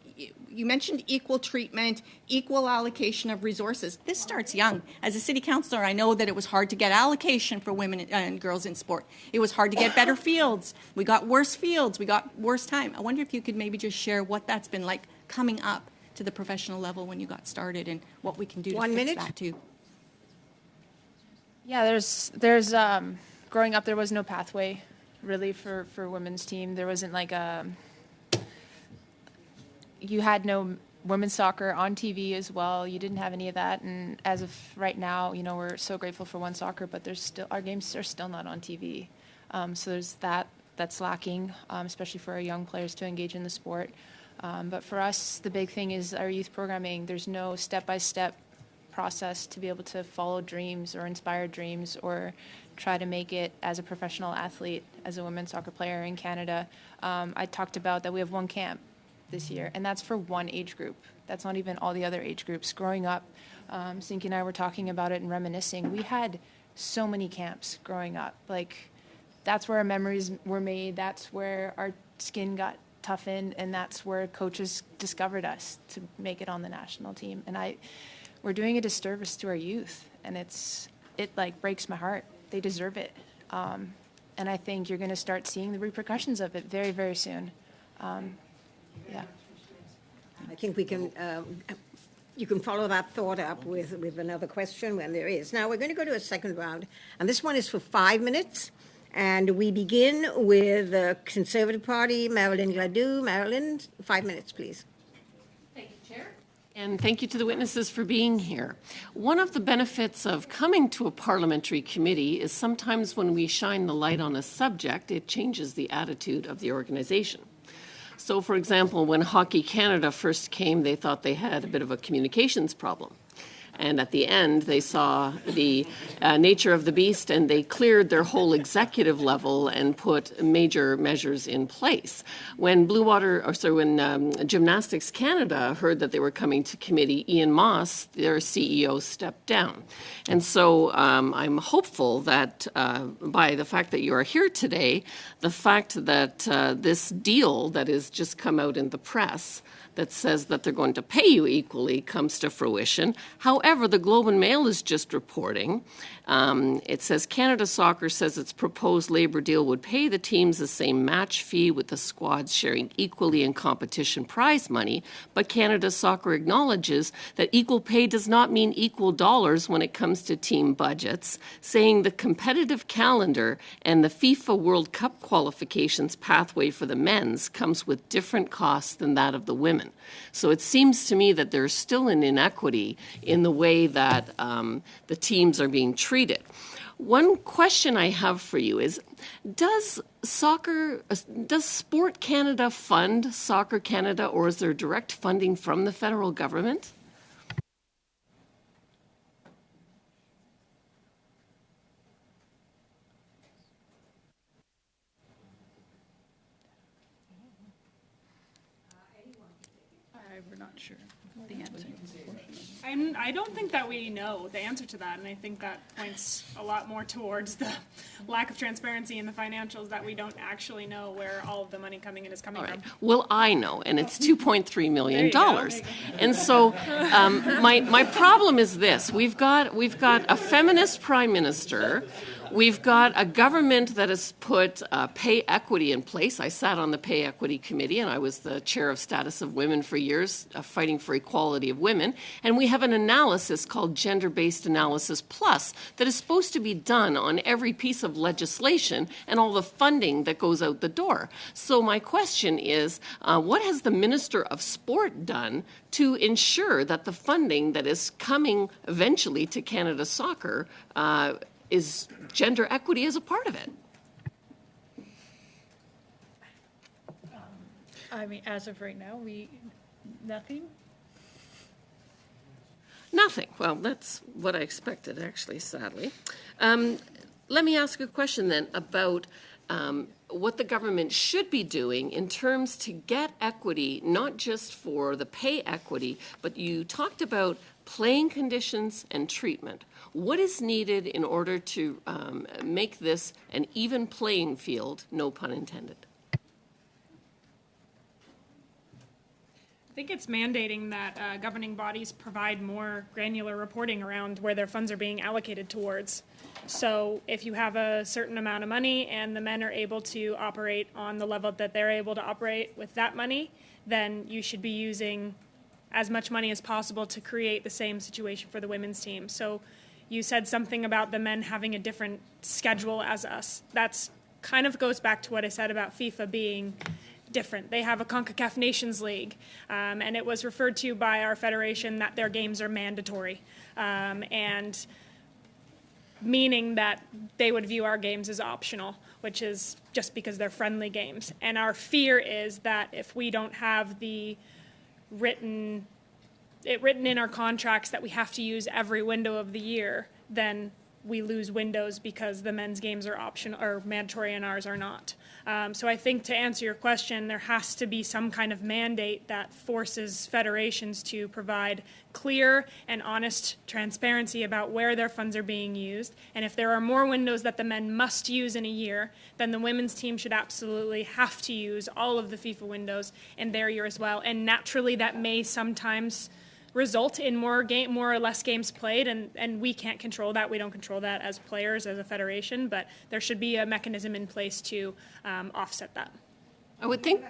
You mentioned equal treatment, equal allocation of resources. This starts young. As a city councillor, I know that it was hard to get allocation for women and girls in sport. It was hard to get better fields. We got worse fields. We got worse time. I wonder if you could maybe just share what that's been like coming up to the professional level when you got started and what we can do to fix that too. Yeah, there's growing up, there was no pathway really for women's team. There wasn't like you had no women's soccer on TV as well. You didn't have any of that. And as of right now, you know, we're so grateful for One Soccer, but our games are still not on TV. So there's that's lacking, especially for our young players to engage in the sport. But for us, the big thing is our youth programming. There's no step-by-step process to be able to follow dreams or inspire dreams or try to make it as a professional athlete, as a women's soccer player in Canada. I talked about that we have one camp this year, and that's for one age group. That's not even all the other age groups. Growing up, Sinky and I were talking about it and reminiscing. We had so many camps growing up. Like, that's where our memories were made. That's where our skin got toughened, and that's where coaches discovered us to make it on the national team. And we're doing a disservice to our youth, and it like breaks my heart. They deserve it. And I think you're going to start seeing the repercussions of it very, very soon. Yeah. I think we can, you can follow that thought up with another question when there is. Now we're going to go to a second round, and this one is for 5 minutes. And we begin with the Conservative Party, Marilyn Gladue. Marilyn, 5 minutes, please. Thank you, Chair. And thank you to the witnesses for being here. One of the benefits of coming to a parliamentary committee is sometimes when we shine the light on a subject, it changes the attitude of the organization. So, for example, when Hockey Canada first came, they thought they had a bit of a communications problem. And at the end, they saw the nature of the beast, and they cleared their whole executive level and put major measures in place. When when Gymnastics Canada heard that they were coming to committee, Ian Moss, their CEO, stepped down. And so I'm hopeful that by the fact that you are here today, the fact that this deal that has just come out in the press that says that they're going to pay you equally comes to fruition. However, the Globe and Mail is just reporting. It says Canada Soccer says its proposed labour deal would pay the teams the same match fee, with the squads sharing equally in competition prize money. But Canada Soccer acknowledges that equal pay does not mean equal dollars when it comes to team budgets, saying the competitive calendar and the FIFA World Cup qualifications pathway for the men's comes with different costs than that of the women. So it seems to me that there's still an inequity in the way that the teams are being treated. One question I have for you is, does Sport Canada fund Soccer Canada, or is there direct funding from the federal government? we're not sure the answer. I don't think that we know the answer to that, and I think that points a lot more towards the lack of transparency in the financials, that we don't actually know where all of the money coming in is coming from. Well, I know, and it's $2.3 million. go. And so my problem is this. We've got a feminist prime minister. We've got a government that has put pay equity in place. I sat on the pay equity committee, and I was the chair of Status of Women for years, fighting for equality of women. And we have an analysis called Gender-Based Analysis Plus that is supposed to be done on every piece of legislation and all the funding that goes out the door. So my question is, what has the Minister of Sport done to ensure that the funding that is coming eventually to Canada Soccer is gender equity as a part of it? I mean, as of right now, nothing. Nothing. Well, that's what I expected, actually, sadly. Let me ask a question then about what the government should be doing in terms to get equity, not just for the pay equity, but you talked about playing conditions and treatment. What is needed in order to make this an even playing field, no pun intended? I think it's mandating that governing bodies provide more granular reporting around where their funds are being allocated towards. So if you have a certain amount of money and the men are able to operate on the level that they're able to operate with that money, then you should be using as much money as possible to create the same situation for the women's team. So you said something about the men having a different schedule as us. That's kind of goes back to what I said about FIFA being different. They have a CONCACAF Nations League, and it was referred to by our federation that their games are mandatory, and meaning that they would view our games as optional, which is just because they're friendly games. And our fear is that if we don't have the written in our contracts that we have to use every window of the year, then we lose windows because the men's games are optional or mandatory and ours are not. So I think to answer your question, there has to be some kind of mandate that forces federations to provide clear and honest transparency about where their funds are being used. And if there are more windows that the men must use in a year, then the women's team should absolutely have to use all of the FIFA windows in their year as well. And naturally, that may sometimes result in more or less games played, and we can't control that. We don't control that as players, as a federation, but there should be a mechanism in place to offset that. I would think.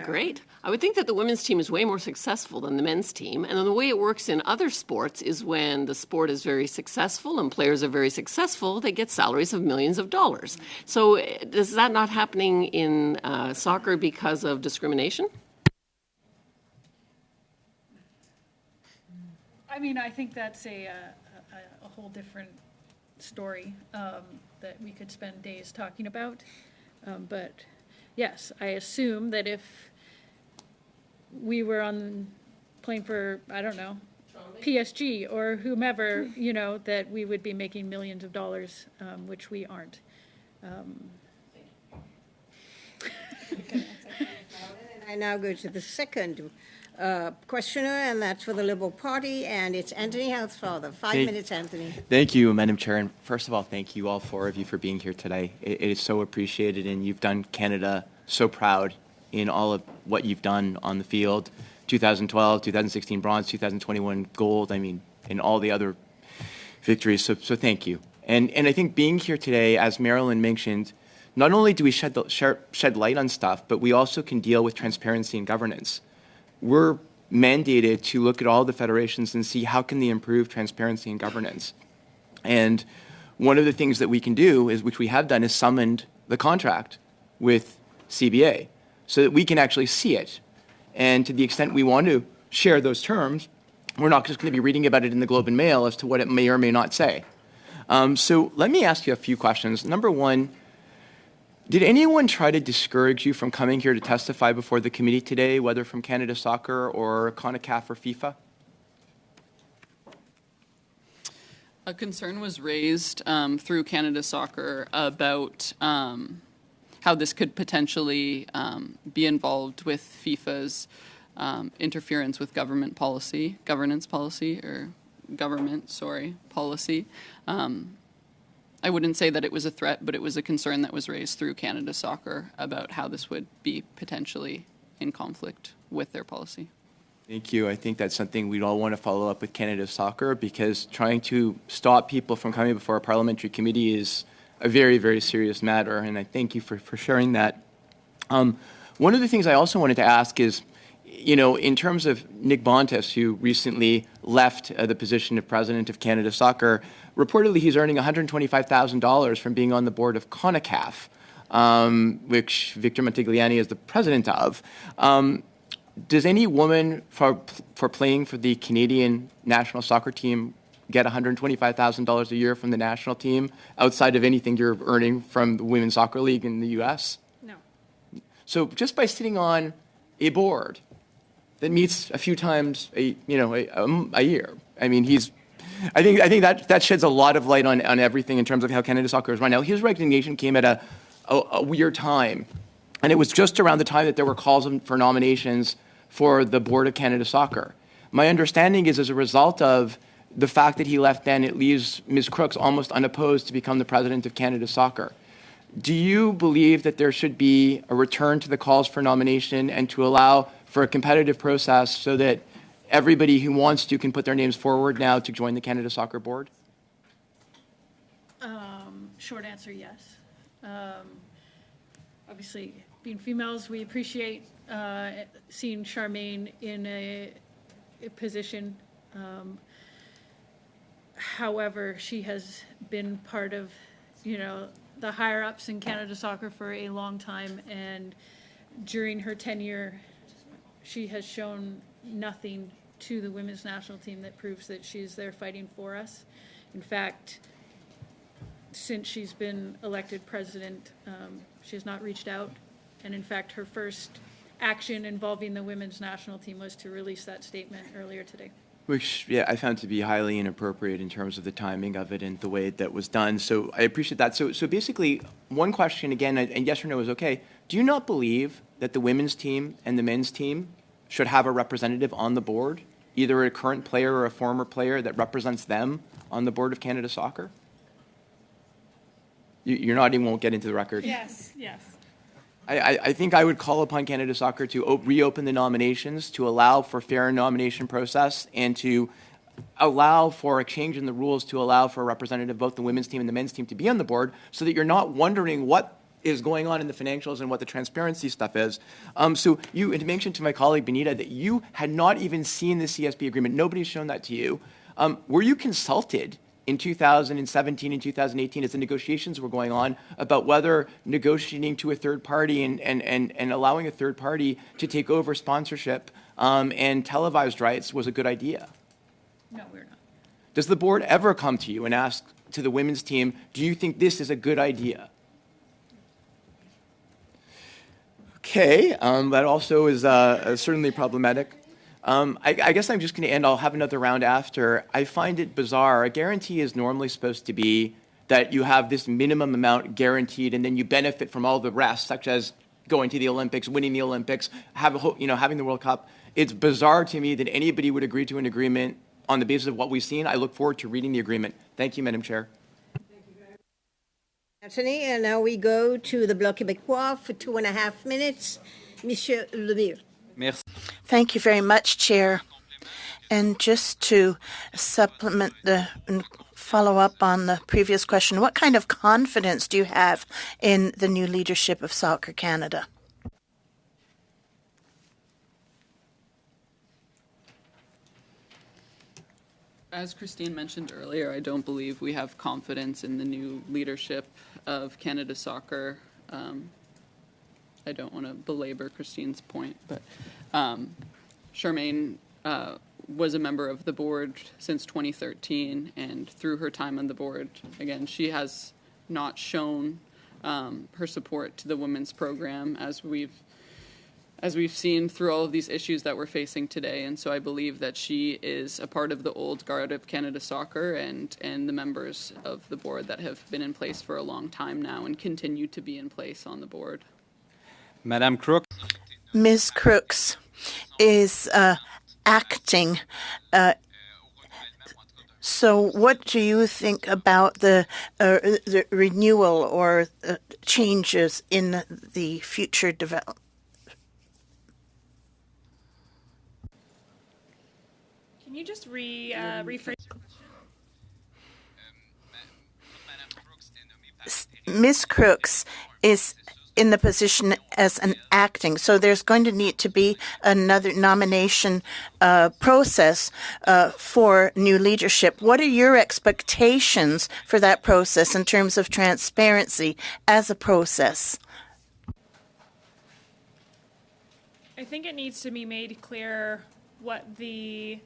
Great. I would think that the women's team is way more successful than the men's team. And then the way it works in other sports is when the sport is very successful and players are very successful, they get salaries of millions of dollars. So is that not happening in soccer because of discrimination? I mean, I think that's a whole different story that we could spend days talking about. But yes, I assume that if we were playing for, I don't know, PSG or whomever, that we would be making millions of dollars, which we aren't. I now go to the second questioner, and that's for the Liberal Party, and it's Anthony Housefather. 5 minutes, Anthony. Thank you, Madam Chair. And first of all, thank you, all four of you, for being here today. It is so appreciated, and you've done Canada so proud in all of what you've done on the field. 2012, 2016 bronze, 2021 gold, and all the other victories. So thank you. And I think being here today, as Marilyn mentioned, not only do we shed light on stuff, but we also can deal with transparency and governance. We're mandated to look at all the federations and see how can they improve transparency and governance. And one of the things that we can do, is which we have done, is summoned the contract with CBA so that we can actually see it. And to the extent we want to share those terms, we're not just going to be reading about it in the Globe and Mail as to what it may or may not say. So let me ask you a few questions. Number one, did anyone try to discourage you from coming here to testify before the committee today, whether from Canada Soccer or CONCACAF or FIFA? A concern was raised through Canada Soccer about how this could potentially be involved with FIFA's interference with governance policy. I wouldn't say that it was a threat, but it was a concern that was raised through Canada Soccer about how this would be potentially in conflict with their policy. Thank you. I think that's something we'd all want to follow up with Canada Soccer, because trying to stop people from coming before a parliamentary committee is a very, very serious matter, and I thank you for sharing that. One of the things I also wanted to ask is, in terms of Nick Bontis, who recently left the position of president of Canada Soccer, reportedly he's earning $125,000 from being on the board of CONACAF, which Victor Montigliani is the president of. Does any woman for playing for the Canadian national soccer team get $125,000 a year from the national team outside of anything you're earning from the Women's Soccer League in the U.S.? No. So just by sitting on a board that meets a few times a year, I mean, I think that sheds a lot of light on everything in terms of how Canada Soccer is run. Now, his resignation came at a weird time, and it was just around the time that there were calls for nominations for the board of Canada Soccer. My understanding is, as a result of the fact that he left then, it leaves Ms. Crooks almost unopposed to become the president of Canada Soccer. Do you believe that there should be a return to the calls for nomination and to allow for a competitive process so that everybody who wants to can put their names forward now to join the Canada Soccer Board? Short answer, yes. Obviously, being females, we appreciate seeing Charmaine in a position. However, she has been part of, the higher ups in Canada Soccer for a long time, and during her tenure, she has shown nothing to the women's national team that proves that she's there fighting for us. In fact, since she's been elected president, she has not reached out, and in fact, her first action involving the women's national team was to release that statement earlier today. Which, I found to be highly inappropriate in terms of the timing of it and the way that was done. So I appreciate that. So basically, one question again, and yes or no is okay. Do you not believe that the women's team and the men's team should have a representative on the board, either a current player or a former player that represents them on the board of Canada Soccer? You're nodding, won't get into the record. Yes. I think I would call upon Canada Soccer to reopen the nominations, to allow for fair nomination process, and to allow for a change in the rules to allow for a representative, both the women's team and the men's team, to be on the board, so that you're not wondering what is going on in the financials and what the transparency stuff is. So you had mentioned to my colleague Benita that you had not even seen the CSP agreement. Nobody's shown that to you. Were you consulted in 2017 and 2018 as the negotiations were going on about whether negotiating to a third party and allowing a third party to take over sponsorship and televised rights was a good idea? No, we're not. Does the board ever come to you and ask to the women's team, do you think this is a good idea? Okay, that also is certainly problematic. I guess I'm just going to end. I'll have another round after. I find it bizarre. A guarantee is normally supposed to be that you have this minimum amount guaranteed, and then you benefit from all the rest, such as going to the Olympics, winning the Olympics, having the World Cup. It's bizarre to me that anybody would agree to an agreement on the basis of what we've seen. I look forward to reading the agreement. Thank you, Madam Chair. Anthony, and now we go to the Bloc Québécois for 2.5 minutes. Monsieur Lemire. Merci. Thank you very much, Chair. And just to supplement and follow up on the previous question, what kind of confidence do you have in the new leadership of Soccer Canada? As Christine mentioned earlier, I don't believe we have confidence in the new leadership of Canada Soccer. I don't want to belabor Christine's point, but Charmaine was a member of the board since 2013, and through her time on the board, again, she has not shown her support to the women's program as we've seen through all of these issues that we're facing today. And so I believe that she is a part of the old guard of Canada Soccer and the members of the board that have been in place for a long time now and continue to be in place on the board. Madame Crooks. Ms. Crooks, is acting. So what do you think about the renewal or changes in the future development? Can you just rephrase? Ms. Crooks is in the position as an acting, so there's going to need to be another nomination process for new leadership. What are your expectations for that process in terms of transparency as a process? I think it needs to be made clear what the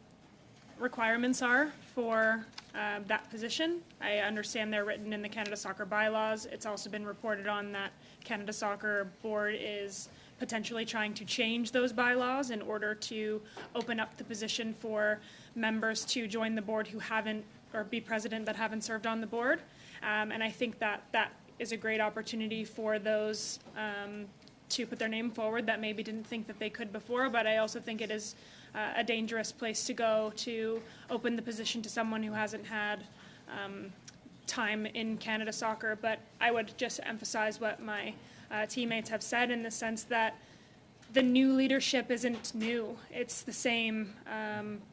requirements are for that position. I understand they're written in the Canada Soccer bylaws. It's also been reported on that Canada Soccer Board is potentially trying to change those bylaws in order to open up the position for members to join the board who haven't, or be president that haven't served on the board. And I think that that is a great opportunity for those to put their name forward that maybe didn't think that they could before, but I also think it is a dangerous place to go to open the position to someone who hasn't had time in Canada Soccer. But I would just emphasize what my teammates have said in the sense that the new leadership isn't new. It's the same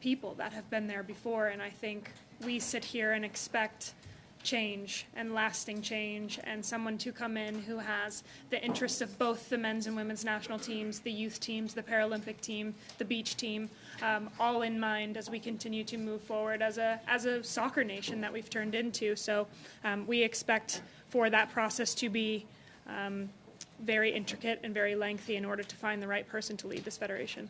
people that have been there before, and I think we sit here and expect change and lasting change and someone to come in who has the interests of both the men's and women's national teams, the youth teams, the Paralympic team, the beach team, all in mind as we continue to move forward as a soccer nation that we've turned into. So we expect for that process to be very intricate and very lengthy in order to find the right person to lead this federation.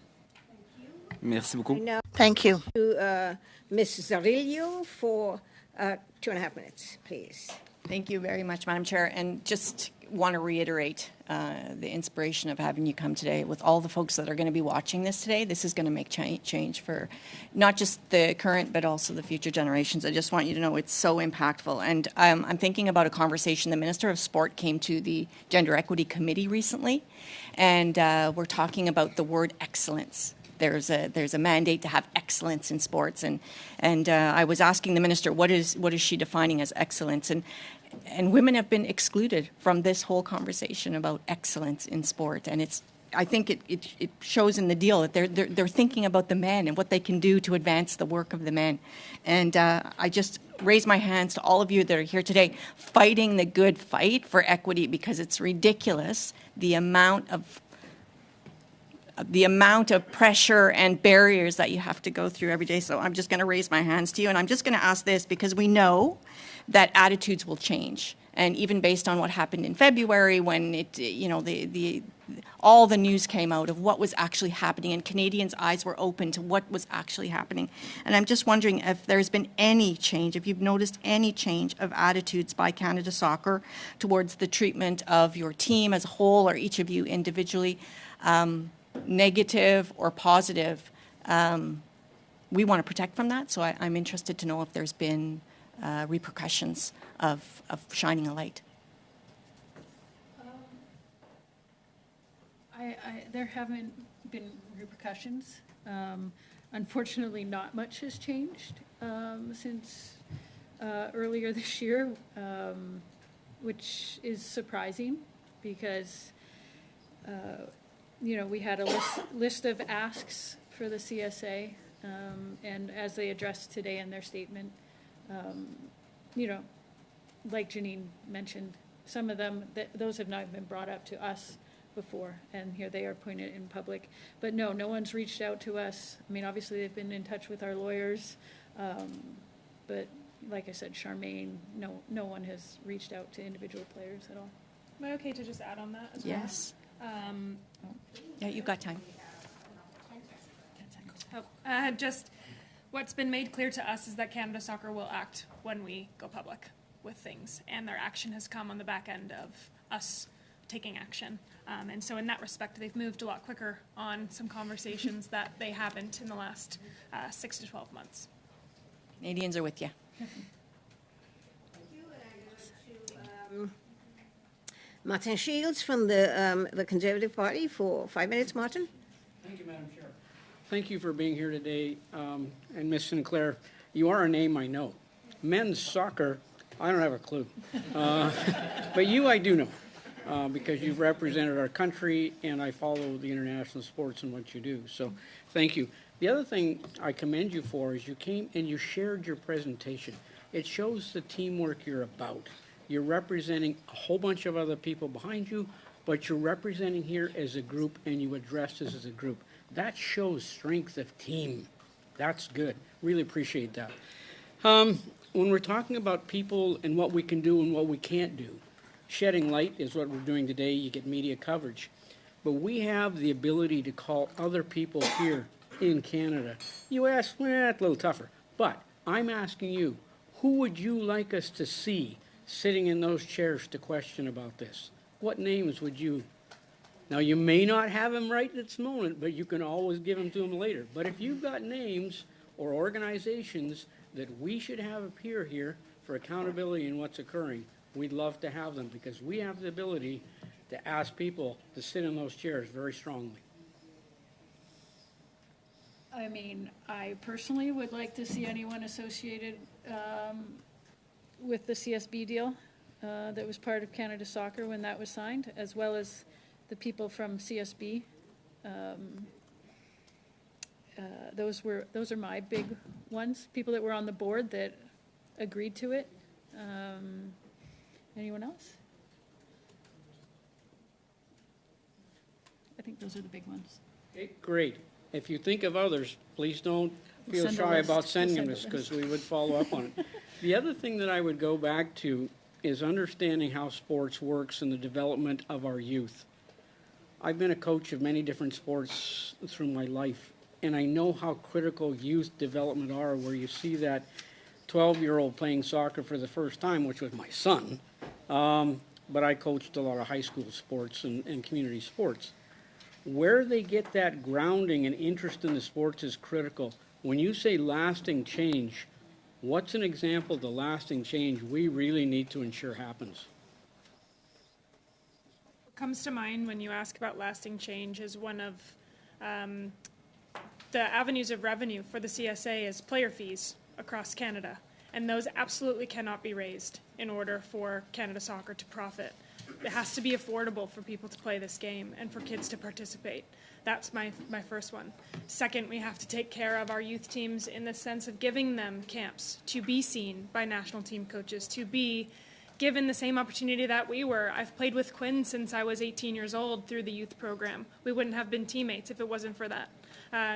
Merci beaucoup. Thank you. To Ms. Zarillo for 2.5 minutes, please. Thank you very much, Madam Chair. And just want to reiterate the inspiration of having you come today. With all the folks that are going to be watching this today, this is going to make change for not just the current, but also the future generations. I just want you to know it's so impactful. And I'm thinking about a conversation. The Minister of Sport came to the Gender Equity Committee recently, and we're talking about the word excellence. There's a mandate to have excellence in sports, and I was asking the minister what is she defining as excellence, and women have been excluded from this whole conversation about excellence in sport, and I think it shows in the deal that they're thinking about the men and what they can do to advance the work of the men, and I just raise my hands to all of you that are here today fighting the good fight for equity, because it's ridiculous the amount of pressure and barriers that you have to go through every day. So I'm just going to raise my hands to you, and I'm just going to ask this because we know that attitudes will change. And even based on what happened in February, when all the news came out of what was actually happening, and Canadians' eyes were open to what was actually happening. And I'm just wondering if there's been any change, if you've noticed any change of attitudes by Canada Soccer towards the treatment of your team as a whole, or each of you individually, negative or positive. We want to protect from that, so I'm interested to know if there's been repercussions of shining a light. There haven't been repercussions. Unfortunately, not much has changed since earlier this year, which is surprising because we had a list of asks for the CSA, and as they addressed today in their statement, like Janine mentioned, some of them, those have not been brought up to us before, and here they are putting it in public. But no one's reached out to us. I mean, obviously they've been in touch with our lawyers, but like I said, Charmaine, no one has reached out to individual players at all. Am I okay to just add on that as well? Yes. Yeah, you've got time. Just what's been made clear to us is that Canada Soccer will act when we go public with things, and their action has come on the back end of us taking action. And so in that respect, they've moved a lot quicker on some conversations that they haven't in the last 6 to 12 months. Canadians are with you. Martin Shields from the Conservative Party for 5 minutes, Martin. Thank you, Madam Chair. Thank you for being here today. And Ms. Sinclair, you are a name I know. Men's soccer, I don't have a clue. But you I do know because you've represented our country and I follow the international sports and what you do. So thank you. The other thing I commend you for is you came and you shared your presentation. It shows the teamwork you're about. You're representing a whole bunch of other people behind you, but you're representing here as a group and you address this as a group. That shows strength of team. That's good. Really appreciate that. When we're talking about people and what we can do and what we can't do, shedding light is what we're doing today. You get media coverage. But we have the ability to call other people here in Canada. You ask, well, it's a little tougher. But I'm asking you, who would you like us to see sitting in those chairs to question about this? What names would you? Now, you may not have them right at this moment, but you can always give them to them later. But if you've got names or organizations that we should have appear here for accountability in what's occurring, we'd love to have them because we have the ability to ask people to sit in those chairs very strongly. I mean, I personally would like to see anyone associated with the CSB deal that was part of Canada Soccer when that was signed, as well as the people from CSB. Those are my big ones. People that were on the board that agreed to it. Anyone else? I think those are the big ones. Okay, great. If you think of others, please don't feel send a shy list. about sending We'll them send a because we would follow up on it. The other thing that I would go back to is understanding how sports works in the development of our youth. I've been a coach of many different sports through my life, and I know how critical youth development are, where you see that 12-year-old playing soccer for the first time, which was my son, but I coached a lot of high school sports and community sports. Where they get that grounding and interest in the sports is critical. When you say lasting change, what's an example of the lasting change we really need to ensure happens? What comes to mind when you ask about lasting change is one of the avenues of revenue for the CSA is player fees across Canada. And those absolutely cannot be raised in order for Canada Soccer to profit. It has to be affordable for people to play this game and for kids to participate. That's my first one. Second, we have to take care of our youth teams in the sense of giving them camps to be seen by national team coaches, to be given the same opportunity that we were. I've played with Quinn since I was 18 years old through the youth program. We wouldn't have been teammates if it wasn't for that.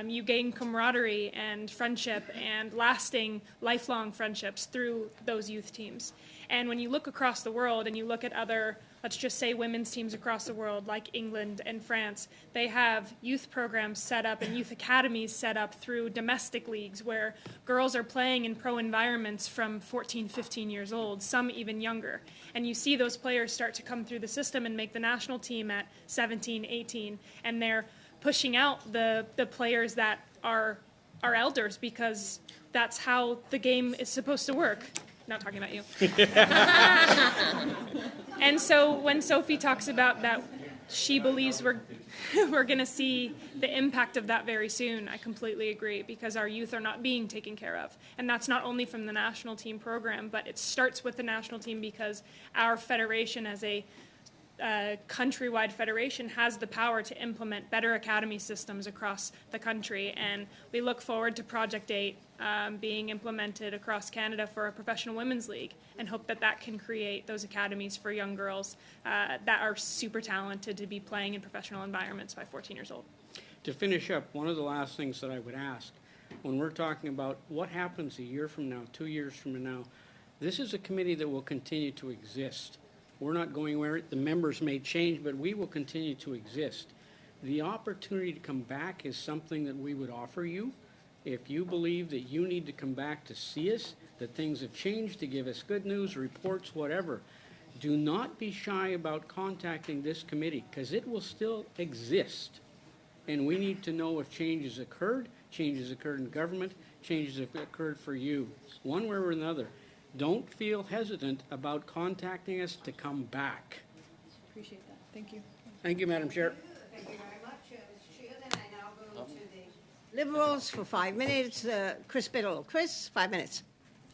You gain camaraderie and friendship and lasting, lifelong friendships through those youth teams. And when you look across the world and you look at other, let's just say women's teams across the world, like England and France, they have youth programs set up and youth academies set up through domestic leagues where girls are playing in pro environments from 14, 15 years old, some even younger. And you see those players start to come through the system and make the national team at 17, 18, and they're pushing out the players that are elders because that's how the game is supposed to work. Not talking about you. And so when Sophie talks about that, she believes we're going to see the impact of that very soon. I completely agree because our youth are not being taken care of. And that's not only from the national team program, but it starts with the national team because our federation as a countrywide federation has the power to implement better academy systems across the country, and we look forward to Project 8 being implemented across Canada for a professional women's league and hope that that can create those academies for young girls that are super talented to be playing in professional environments by 14 years old. To finish up, one of the last things that I would ask, when we're talking about what happens a year from now, 2 years from now, this is a committee that will continue to exist. We're not going where the members may change, but we will continue to exist. The opportunity to come back is something that we would offer you. If you believe that you need to come back to see us, that things have changed, to give us good news, reports, whatever, do not be shy about contacting this committee because it will still exist. And we need to know if changes occurred in government, changes have occurred for you, one way or another. Don't feel hesitant about contacting us to come back. Appreciate that. Thank you. Thank you, Madam Chair. Thank you very much, Mr. Shield. And I now go Liberals for 5 minutes. Chris Biddle. Chris, 5 minutes.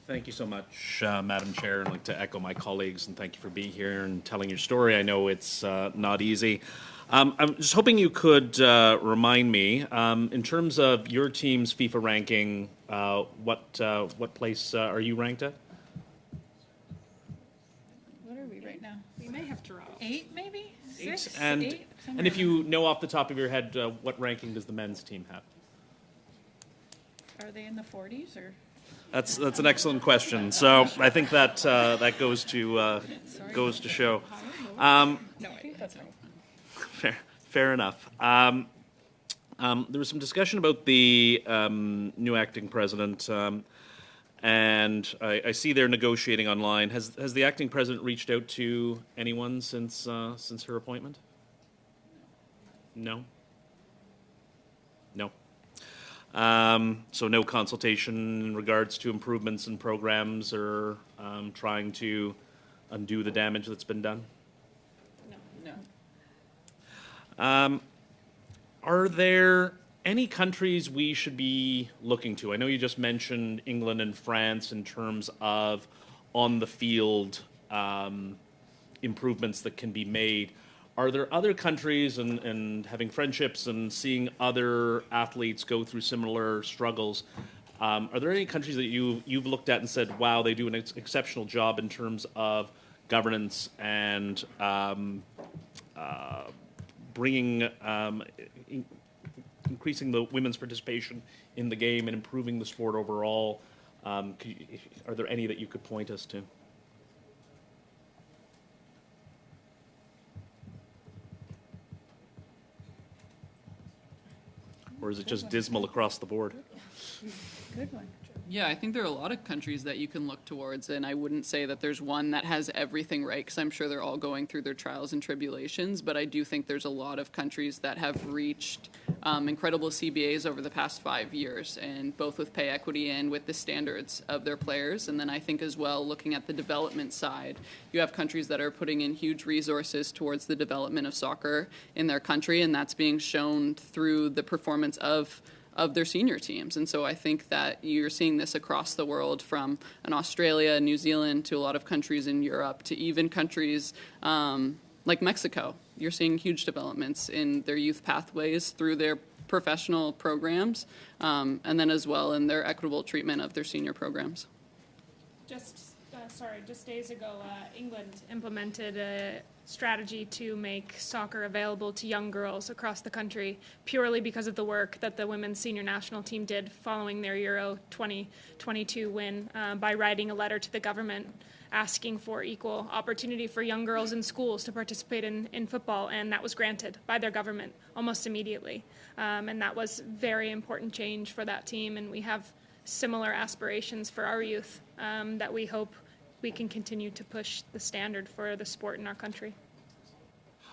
Thank you so much, Madam Chair. I'd like to echo my colleagues and thank you for being here and telling your story. I know it's not easy. I'm just hoping you could remind me, in terms of your team's FIFA ranking, what place are you ranked at? What are we right now? We may have dropped. 8, maybe? 6, And 8? and if you know off the top of your head, what ranking does the men's team have? Are they in the 40s or? That's an excellent question. So I think that that goes to show. No, I think that's right. Fair enough. There was some discussion about the new acting president, and I see they're negotiating online. Has the acting president reached out to anyone since her appointment? No. No. So no consultation in regards to improvements in programs or trying to undo the damage that's been done? No. Are there any countries we should be looking to? I know you just mentioned England and France in terms of on-the-field improvements that can be made. Are there other countries and having friendships and seeing other athletes go through similar struggles, are there any countries that you've looked at and said, wow, they do an exceptional job in terms of governance and bringing, increasing the women's participation in the game and improving the sport overall? Are there any that you could point us to? Or is it just dismal across the board? Good one. Yeah, I think there are a lot of countries that you can look towards, and I wouldn't say that there's one that has everything right, because I'm sure they're all going through their trials and tribulations, but I do think there's a lot of countries that have reached incredible CBAs over the past 5 years, and both with pay equity and with the standards of their players. And then I think as well, looking at the development side, you have countries that are putting in huge resources towards the development of soccer in their country, and that's being shown through the performance of their senior teams. And so I think that you're seeing this across the world, from an Australia, New Zealand, to a lot of countries in Europe, to even countries like Mexico. You're seeing huge developments in their youth pathways through their professional programs, and then as well in their equitable treatment of their senior programs. Just days ago, England implemented a strategy to make soccer available to young girls across the country, purely because of the work that the women's senior national team did following their Euro 2022 win, by writing a letter to the government asking for equal opportunity for young girls in schools to participate in football, and that was granted by their government almost immediately. And that was very important change for that team, and we have similar aspirations for our youth that we hope we can continue to push the standard for the sport in our country.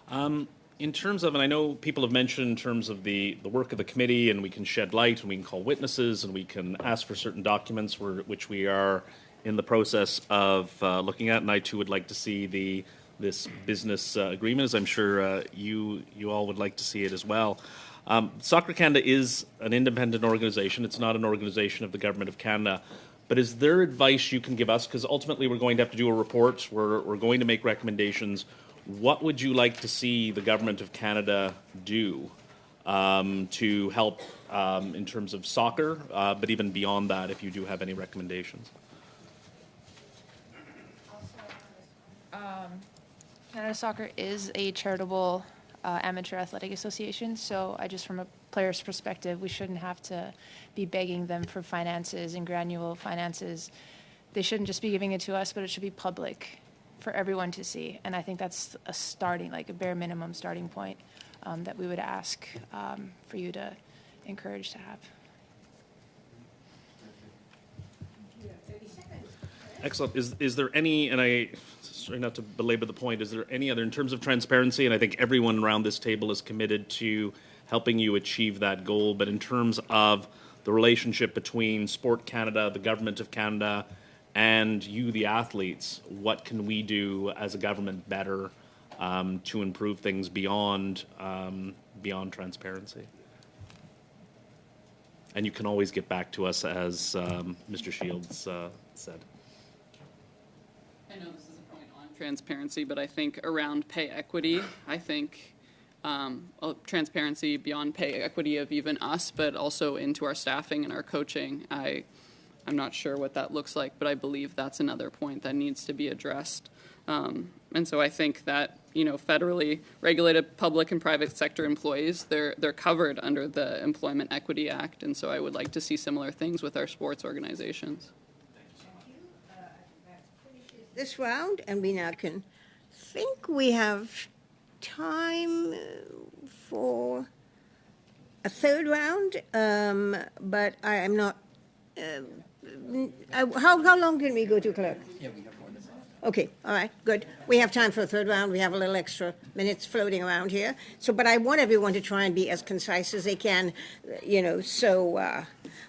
In terms of, and I know people have mentioned in terms of the work of the committee, and we can shed light and we can call witnesses and we can ask for certain documents which we are in the process of looking at, and I too would like to see this business agreement, as I'm sure you all would like to see it as well. Soccer Canada is an independent organization. It's not an organization of the Government of Canada. But is there advice you can give us? Because ultimately we're going to have to do a report. We're going to make recommendations. What would you like to see the Government of Canada do to help in terms of soccer, but even beyond that, if you do have any recommendations? Canada Soccer is a charitable amateur athletic association, so from a player's perspective, we shouldn't have to be begging them for finances and granular finances. They shouldn't just be giving it to us, but it should be public for everyone to see. And I think that's a starting, like a bare minimum starting point that we would ask for you to encourage to have. Excellent. Is there any, and I, sorry not to belabor the point, is there any other, in terms of transparency, and I think everyone around this table is committed to helping you achieve that goal, but in terms of the relationship between Sport Canada, the Government of Canada, and you, the athletes, what can we do as a government better to improve things beyond transparency? and you can always get back to us, as Mr. Shields said. I know this is a point on transparency, but I think around pay equity, I think transparency beyond pay equity of even us, but also into our staffing and our coaching. I'm not sure what that looks like, but I believe that's another point that needs to be addressed. And so I think that, federally regulated public and private sector employees, they're covered under the Employment Equity Act. And so I would like to see similar things with our sports organizations. This round, and we now can think we have time for a third round, but I am not. How long can we go to, Clerk? Yeah, we have more than that. Okay, all right, good. We have time for a third round. We have a little extra minutes floating around here. So, but I want everyone to try and be as concise as they can, So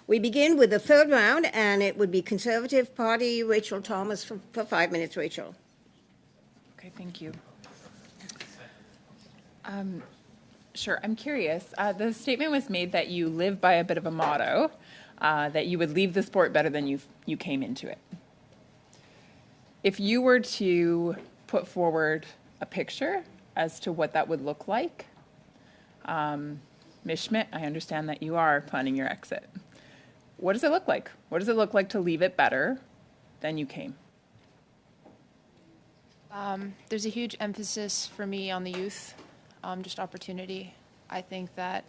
we begin with the third round, and it would be Conservative Party, Rachel Thomas, for 5 minutes, Rachel. Okay, thank you. Sure, I'm curious. The statement was made that you live by a bit of a motto, that you would leave the sport better than you came into it. If you were to put forward a picture as to what that would look like, Ms. Schmidt, I understand that you are planning your exit. What does it look like? What does it look like to leave it better than you came? There's a huge emphasis for me on the youth, just opportunity. I think that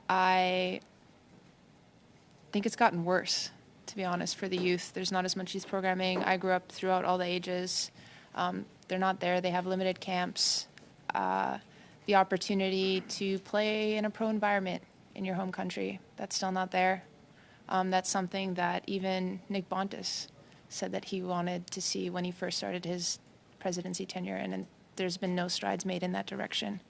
I think it's gotten worse, to be honest, for the youth. There's not as much youth programming. I grew up throughout all the ages. They're not there. They have limited camps. The opportunity to play in a pro environment in your home country, that's still not there. That's something that even Nick Bontis said that he wanted to see when he first started his presidency tenure, and there's been no strides made in that direction.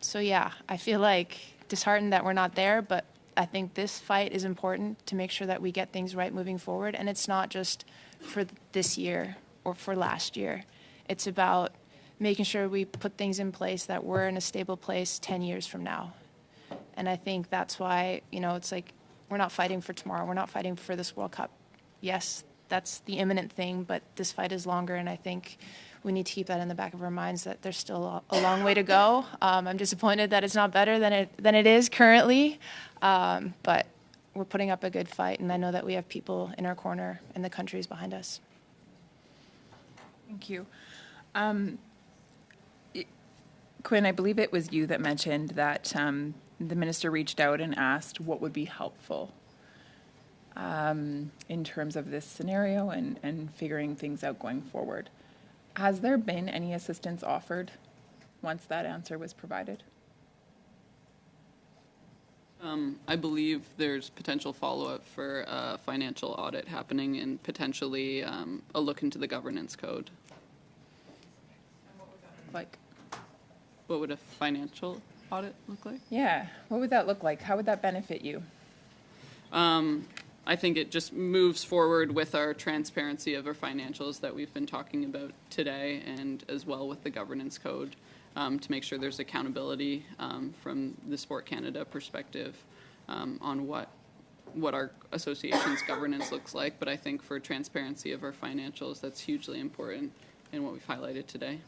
So yeah, I feel like disheartened that we're not there, but I think this fight is important to make sure that we get things right moving forward, and it's not just for this year or for last year. It's about making sure we put things in place that we're in a stable place 10 years from now. And I think that's why, it's like we're not fighting for tomorrow. We're not fighting for this World Cup. Yes, that's the imminent thing, but this fight is longer, and I think we need to keep that in the back of our minds that there's still a long way to go. I'm disappointed that it's not better than it is currently, but we're putting up a good fight, and I know that we have people in our corner and the countries behind us. Thank you. Quinn, I believe it was you that mentioned that the minister reached out and asked what would be helpful in terms of this scenario and figuring things out going forward. Has there been any assistance offered once that answer was provided? I believe there's potential follow-up for a financial audit happening and potentially a look into the governance code. Like, what would a financial audit look like? Yeah, what would that look like? How would that benefit you? I think it just moves forward with our transparency of our financials that we've been talking about today, and as well with the governance code to make sure there's accountability from the Sport Canada perspective on what our association's governance looks like. But I think for transparency of our financials, that's hugely important in what we've highlighted today.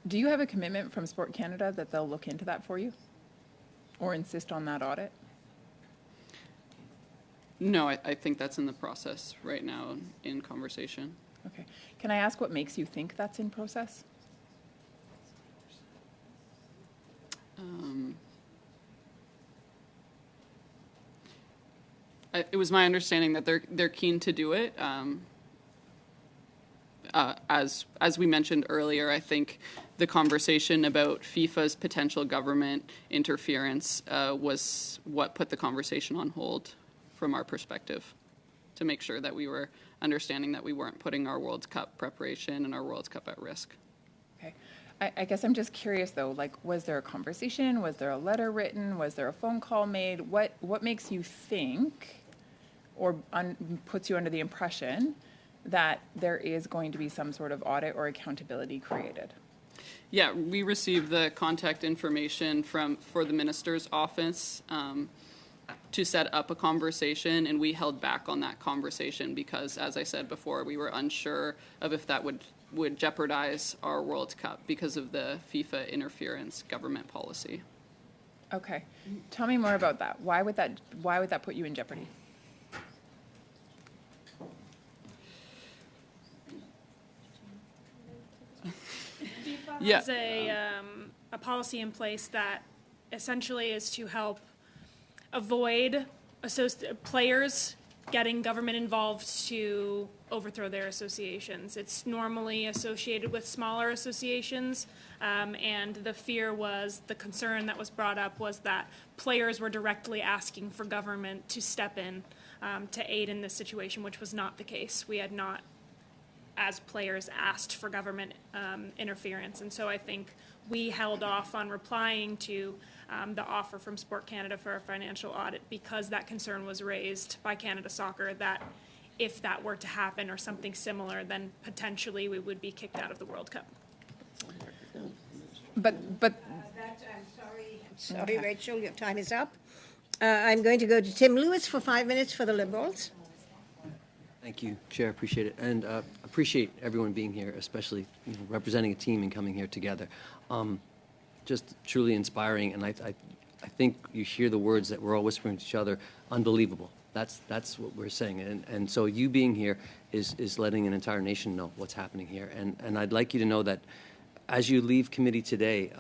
Do you have a commitment from Sport Canada that they'll look into that for you or insist on that audit? No, I think that's in the process right now in conversation. Okay. Can I ask what makes you think that's in process? It was my understanding that they're keen to do it. As we mentioned earlier, I think the conversation about FIFA's potential government interference was what put the conversation on hold from our perspective, to make sure that we were understanding that we weren't putting our World Cup preparation and our World Cup at risk. Okay. I guess I'm just curious, though, like, was there a conversation? Was there a letter written? Was there a phone call made? What makes you think or puts you under the impression that there is going to be some sort of audit or accountability created? Yeah, we received the contact information for the minister's office to set up a conversation, and we held back on that conversation because, as I said before, we were unsure of if that would jeopardize our World Cup because of the FIFA interference government policy. Okay. Tell me more about that. Why would that put you in jeopardy? Yeah. There's a policy in place that essentially is to help avoid players getting government involved to overthrow their associations. It's normally associated with smaller associations, and the concern that was brought up was that players were directly asking for government to step in to aid in this situation, which was not the case. We had not, as players, asked for government interference, and so I think we held off on replying to the offer from Sport Canada for a financial audit because that concern was raised by Canada Soccer that if that were to happen or something similar, then potentially we would be kicked out of the World Cup. But I'm sorry, Rachel, your time is up. I'm going to go to Tim Lewis for 5 minutes for the Liberals. Thank you, Chair. Appreciate it, and appreciate everyone being here, especially representing a team and coming here together. Just truly inspiring, and I think you hear the words that we're all whispering to each other. Unbelievable. That's what we're saying, and so you being here is letting an entire nation know what's happening here, and I'd like you to know that as you leave committee today,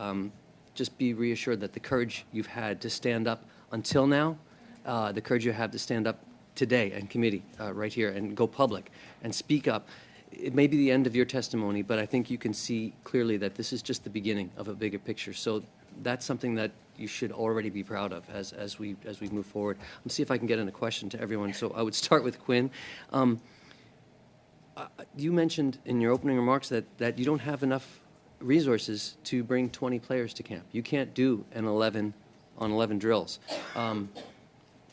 just be reassured that the courage you've had to stand up until now, the courage you have to stand up today in committee right here and go public and speak up. It may be the end of your testimony, but I think you can see clearly that this is just the beginning of a bigger picture. So that's something that you should already be proud of as we move forward. Let's see if I can get in a question to everyone. So I would start with Quinn. You mentioned in your opening remarks that you don't have enough resources to bring 20 players to camp. You can't do an 11 on 11 drills.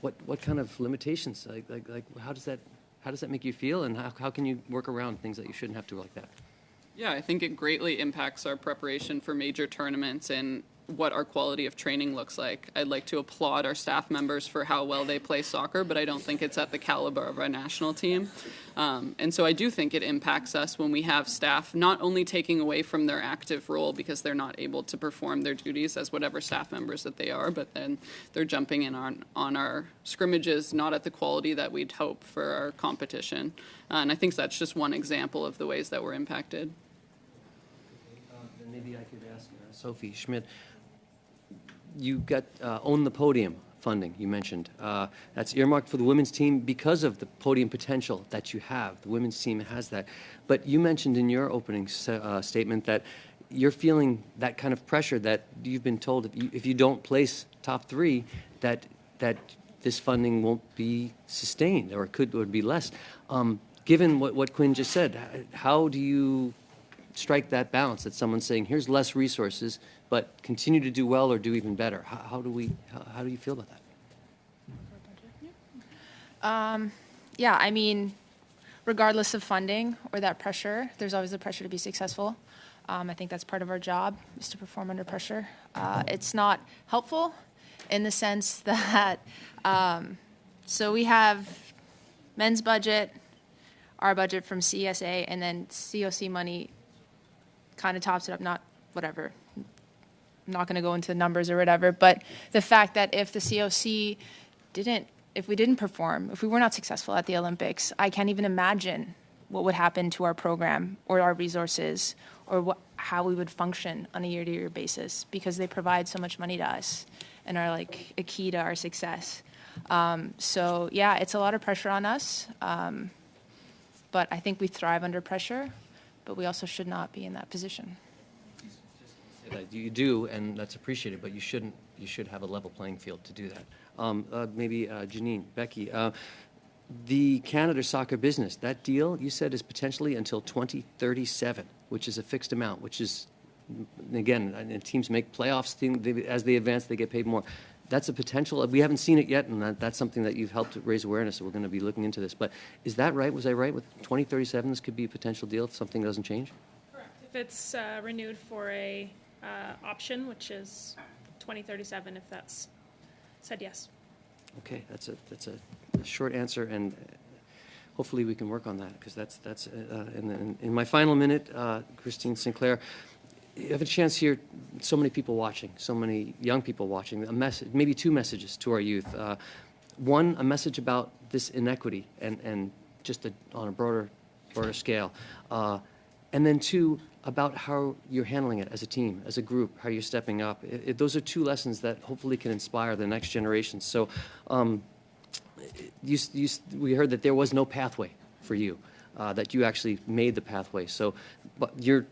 What kind of limitations? Like how does that make you feel, and how can you work around things that you shouldn't have to like that? Yeah, I think it greatly impacts our preparation for major tournaments and what our quality of training looks like. I'd like to applaud our staff members for how well they play soccer, but I don't think it's at the caliber of our national team. And so I do think it impacts us when we have staff not only taking away from their active role because they're not able to perform their duties as whatever staff members that they are, but then they're jumping in on our scrimmages not at the quality that we'd hope for our competition. And I think that's just one example of the ways that we're impacted. Then maybe I could ask Sophie Schmidt. You got Own the Podium funding, you mentioned. That's earmarked for the women's team because of the podium potential that you have. The women's team has that. But you mentioned in your opening statement that you're feeling that kind of pressure that you've been told if you don't place top three, that this funding won't be sustained or it would be less. Given what Quinn just said, how do you strike that balance that someone's saying, here's less resources, but continue to do well or do even better? How do you feel about that? Yeah, I mean, regardless of funding or that pressure, there's always the pressure to be successful. I think that's part of our job, is to perform under pressure. It's not helpful in the sense that, so we have men's budget, our budget from CSA, and then COC money kind of tops it up, not whatever. I'm not going to go into numbers or whatever, but the fact that if the COC if we didn't perform, if we were not successful at the Olympics, I can't even imagine what would happen to our program or our resources or how we would function on a year-to-year basis, because they provide so much money to us and are like a key to our success. So yeah, it's a lot of pressure on us, but I think we thrive under pressure, but we also should not be in that position. You do, and that's appreciated, but you shouldn't. You should have a level playing field to do that. Maybe Janine, Becky, the Canada Soccer business, that deal you said is potentially until 2037, which is a fixed amount, which is, again, teams make playoffs, as they advance, they get paid more. That's a potential. We haven't seen it yet, and that's something that you've helped raise awareness, so we're going to be looking into this. But is that right? Was I right with 2037? This could be a potential deal if something doesn't change? Correct. If it's renewed for a option, which is 2037, if that's said yes. Okay, that's a short answer, and hopefully we can work on that, because that's in my final minute, Christine Sinclair, you have a chance here, so many people watching, so many young people watching, a message, maybe two messages to our youth. One, a message about this inequity and just on a broader scale. And then two, about how you're handling it as a team, as a group, how you're stepping up. Those are two lessons that hopefully can inspire the next generation. So we heard that there was no pathway for you, that you actually made the pathway. So but your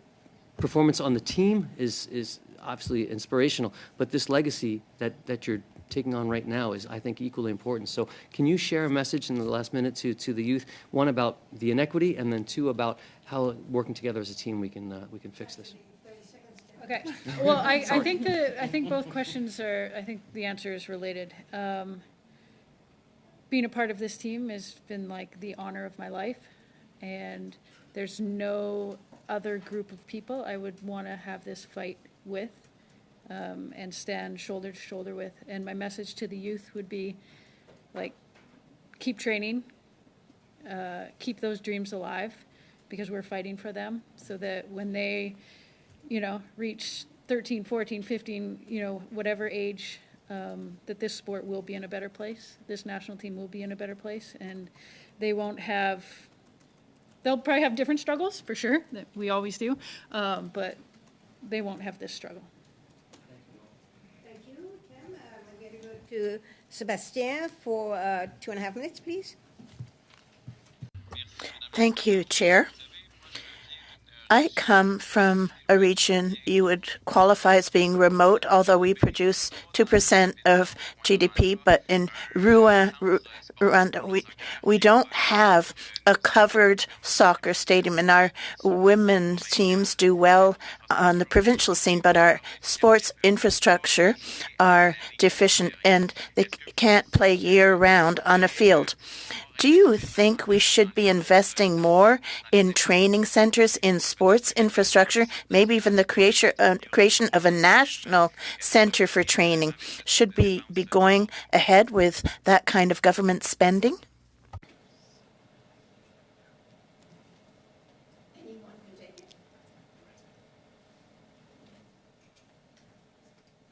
performance on the team is obviously inspirational, but this legacy that you're taking on right now is, I think, equally important. So can you share a message in the last minute to the youth, one about the inequity, and then two about how working together as a team we can fix this? Okay. Well, I think both questions are. I think the answer is related. Being a part of this team has been like the honor of my life, and there's no other group of people I would want to have this fight with. And stand shoulder to shoulder with. And my message to the youth would be, like, keep training, keep those dreams alive, because we're fighting for them, so that when they, reach 13, 14, 15, whatever age, that this sport will be in a better place, this national team will be in a better place, and they won't have, they'll probably have different struggles, for sure, that we always do, but they won't have this struggle. To Sebastien for 2.5 minutes, please. Thank you, Chair. I come from a region you would qualify as being remote, although we produce 2% of GDP, but in Rwanda, we don't have a covered soccer stadium, and our women's teams do well on the provincial scene, but our sports infrastructure are deficient, and they can't play year-round on a field. Do you think we should be investing more in training centers, in sports infrastructure, maybe even the creation of a national center for training? Should we be going ahead with that kind of government spending?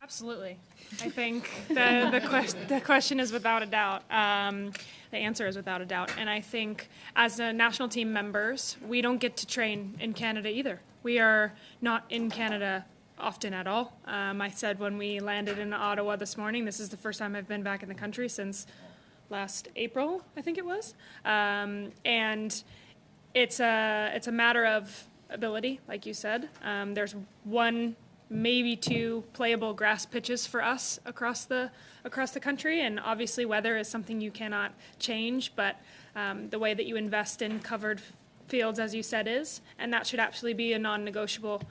Absolutely. I think the question is without a doubt. The answer is without a doubt. And I think as a national team members, we don't get to train in Canada either. We are not in Canada often at all. I said when we landed in Ottawa this morning, this is the first time I've been back in the country since last April, I think it was. And it's a matter of ability, like you said. There's one, maybe two playable grass pitches for us across the country, and obviously weather is something you cannot change, but the way that you invest in covered fields, as you said, is, and that should absolutely be a non-negotiable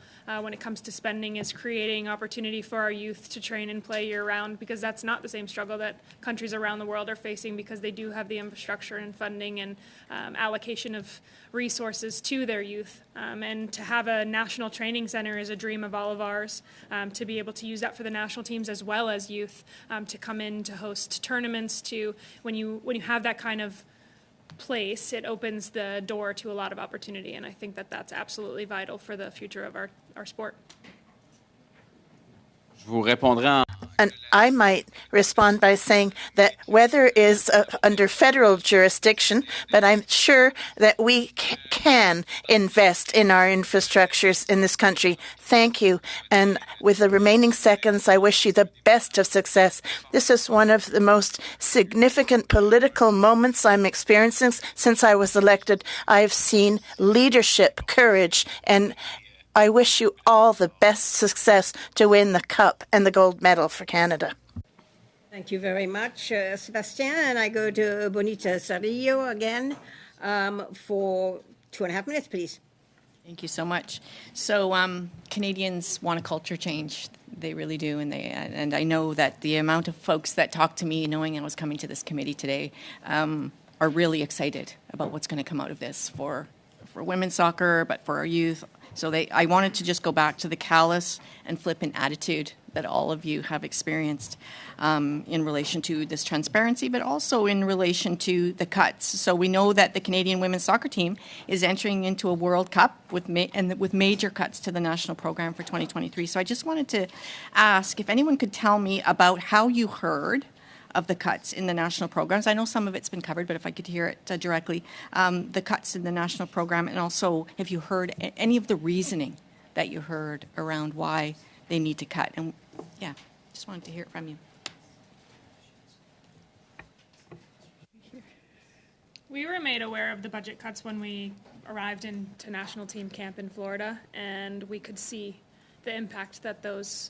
when it comes to spending, is creating opportunity for our youth to train and play year-round, because that's not the same struggle that countries around the world are facing, because they do have the infrastructure and funding and allocation of resources to their youth. And to have a national training center is a dream of all of ours, to be able to use that for the national teams as well as youth, to come in, to host tournaments, to when you have that kind of place, it opens the door to a lot of opportunity, and I think that that's absolutely vital for the future of our sport. Je vous répondrai en... And I might respond by saying that weather is under federal jurisdiction, but I'm sure that we can invest in our infrastructures in this country. Thank you. And with the remaining seconds, I wish you the best of success. This is one of the most significant political moments I'm experiencing since I was elected. I've seen leadership, courage, and I wish you all the best success to win the cup and the gold medal for Canada. Thank you very much, Sebastien. And I go to Bonita Sarillo again for 2.5 minutes, please. Thank you so much. So Canadians want a culture change. They really do. And I know that the amount of folks that talked to me knowing I was coming to this committee today are really excited about what's going to come out of this for women's soccer, but for our youth. So I wanted to just go back to the callous and flippant attitude that all of you have experienced in relation to this transparency, but also in relation to the cuts. So we know that the Canadian women's soccer team is entering into a World Cup with major cuts to the national program for 2023. So I just wanted to ask if anyone could tell me about how you heard of the cuts in the national programs. I know some of it's been covered, but if I could hear it directly, the cuts in the national program, and also have you heard any of the reasoning that you heard around why they need to cut? And yeah, just wanted to hear it from you. We were made aware of the budget cuts when we arrived into national team camp in Florida, and we could see the impact that those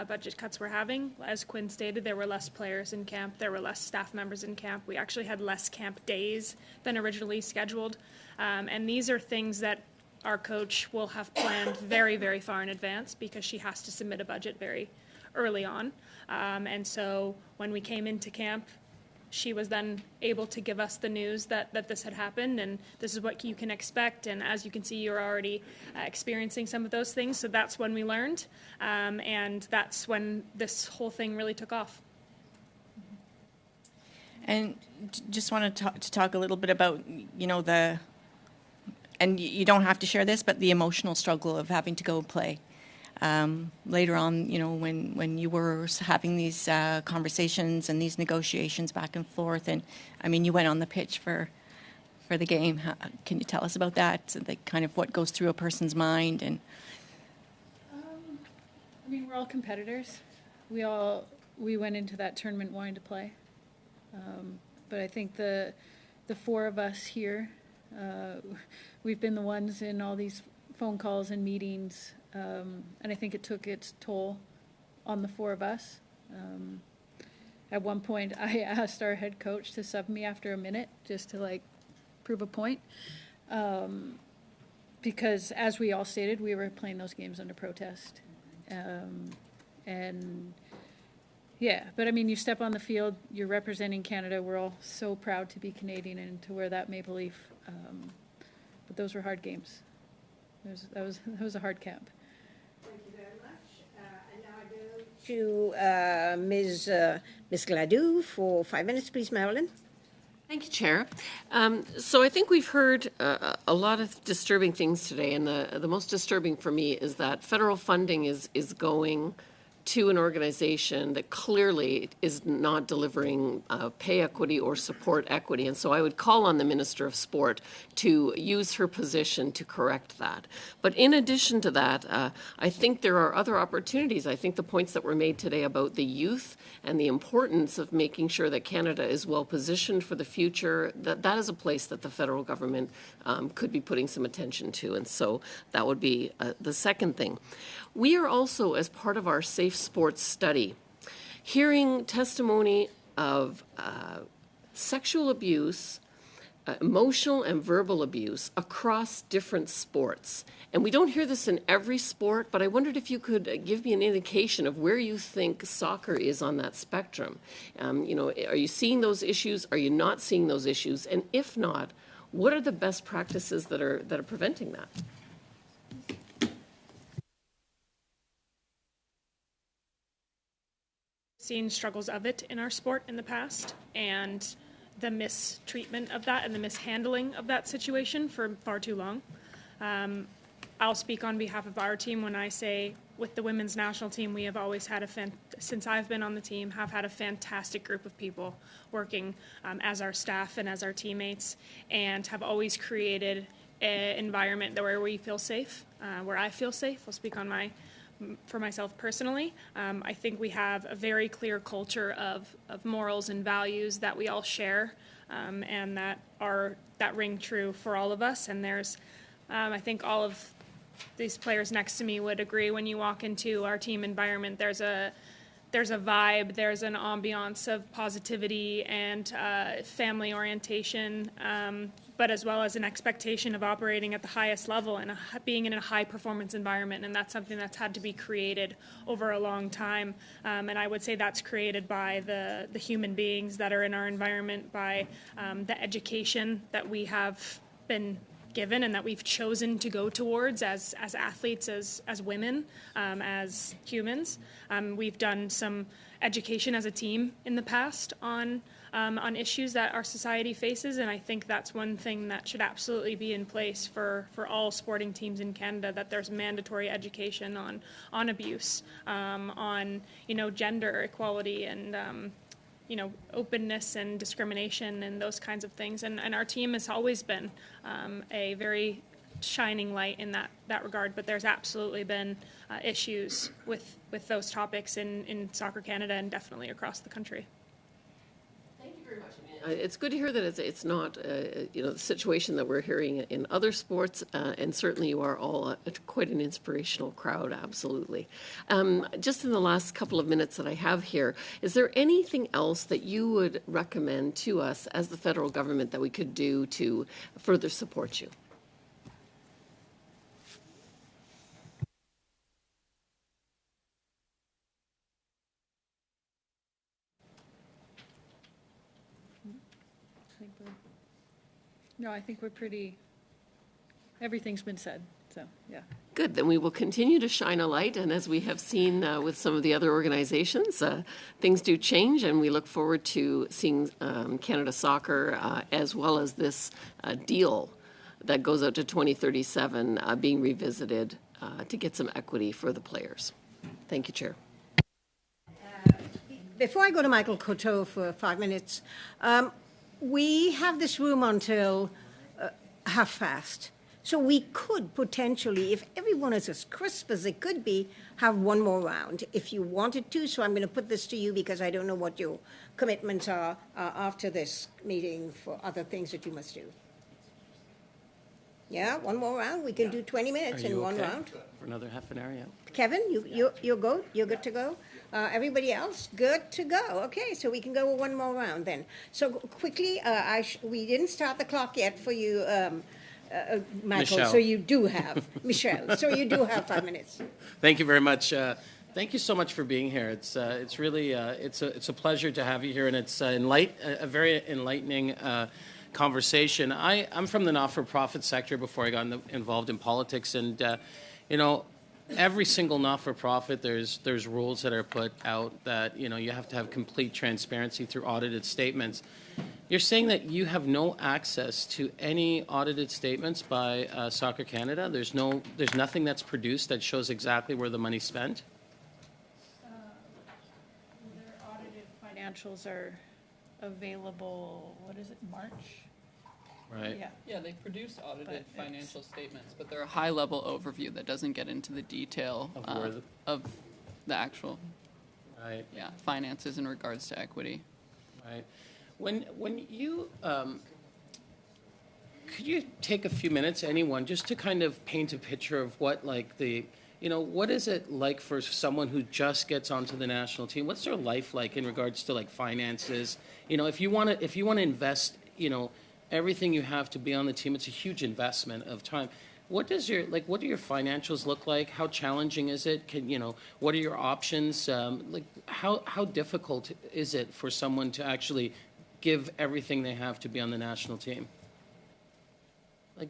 budget cuts were having. As Quinn stated, there were less players in camp, there were less staff members in camp. We actually had less camp days than originally scheduled. And these are things that our coach will have planned very, very far in advance because she has to submit a budget very early on. And so when we came into camp, she was then able to give us the news that this had happened and this is what you can expect. And as you can see, you're already experiencing some of those things. So that's when we learned. And that's when this whole thing really took off. And just wanted to talk a little bit about, and you don't have to share this, but the emotional struggle of having to go play. Later on, when you were having these conversations and these negotiations back and forth, and I mean, you went on the pitch for the game. Can you tell us about that? So kind of what goes through a person's mind? And I mean, we're all competitors. We went into that tournament wanting to play, but I think the four of us here, we've been the ones in all these phone calls and meetings. And I think it took its toll on the four of us. At one point, I asked our head coach to sub me after a minute just to prove a point. Because as we all stated, we were playing those games under protest. And yeah, but I mean, you step on the field, you're representing Canada. We're all so proud to be Canadian and to wear that maple leaf. But those were hard games. That was a hard camp. To Ms. Gladue for 5 minutes, please, Marilyn. Thank you, Chair. So I think we've heard a lot of disturbing things today, and the most disturbing for me is that federal funding is going to an organization that clearly is not delivering pay equity or support equity. And so I would call on the Minister of Sport to use her position to correct that. But in addition to that, I think there are other opportunities. I think the points that were made today about the youth and the importance of making sure that Canada is well positioned for the future, that is a place that the federal government could be putting some attention to. And so that would be the second thing. We are also, as part of our Safe Sports study, hearing testimony of sexual abuse, emotional and verbal abuse across different sports. And we don't hear this in every sport, but I wondered if you could give me an indication of where you think soccer is on that spectrum. Are you seeing those issues? Are you not seeing those issues? And if not, what are the best practices that are preventing that? Seen struggles of it in our sport in the past, and the mistreatment of that and the mishandling of that situation for far too long. I'll speak on behalf of our team when I say with the women's national team, we have always had since I've been on the team, have had a fantastic group of people working as our staff and as our teammates, and have always created an environment where we feel safe, where I feel safe. I'll speak on for myself personally. I think we have a very clear culture of morals and values that we all share, and that ring true for all of us. And there's, I think all of these players next to me would agree, when you walk into our team environment, there's a vibe, there's an ambiance of positivity and family orientation, but as well as an expectation of operating at the highest level and being in a high-performance environment. And that's something that's had to be created over a long time. And I would say that's created by the human beings that are in our environment, by the education that we have been given and that we've chosen to go towards as athletes, as women, as humans. We've done some education as a team in the past on issues that our society faces, and I think that's one thing that should absolutely be in place for all sporting teams in Canada, that there's mandatory education on abuse, on gender equality and openness and discrimination and those kinds of things. And our team has always been a very shining light in that regard, but there's absolutely been issues with those topics in Soccer Canada and definitely across the country. It's good to hear that it's not, the situation that we're hearing in other sports, and certainly you are all quite an inspirational crowd, absolutely. Just in the last couple of minutes that I have here, is there anything else that you would recommend to us as the federal government that we could do to further support you? No, I think we're pretty, everything's been said, so, yeah. Good, then we will continue to shine a light, and as we have seen with some of the other organizations, things do change, and we look forward to seeing Canada Soccer as well as this deal that goes out to 2037 being revisited to get some equity for the players. Thank you, Chair. Before I go to Michael Coteau for 5 minutes, we have this room until half-past. So we could potentially, if everyone is as crisp as it could be, have one more round if you wanted to. So I'm going to put this to you because I don't know what your commitments are after this meeting for other things that you must do. Yeah, one more round. We can do 20 minutes in one round. For another half an hour, yeah. Kevin, you're good? You're good to go? Everybody else, good to go. Okay, so we can go one more round then. So quickly, we didn't start the clock yet for you, Michael. Michelle. So you do have Michelle. So you do have 5 minutes. Thank you very much. Thank you so much for being here. It's really it's a pleasure to have you here, and it's a very enlightening conversation. I'm from the not-for-profit sector before I got involved in politics, and every single not-for-profit, there's rules that are put out that you have to have complete transparency through audited statements. You're saying that you have no access to any audited statements by Soccer Canada. There's nothing that's produced that shows exactly where the money's spent. Their audited financials are available, what is it, March? Right. Yeah, they produce audited financial statements, but they're a high-level overview that doesn't get into the detail of the actual finances in regards to equity. Right. When you could you take a few minutes, anyone, just to kind of paint a picture of what what is it like for someone who just gets onto the national team? What's their life like in regards to finances? If you want to invest, everything you have to be on the team, it's a huge investment of time. What do your financials look like? How challenging is it? What are your options? How difficult is it for someone to actually give everything they have to be on the national team?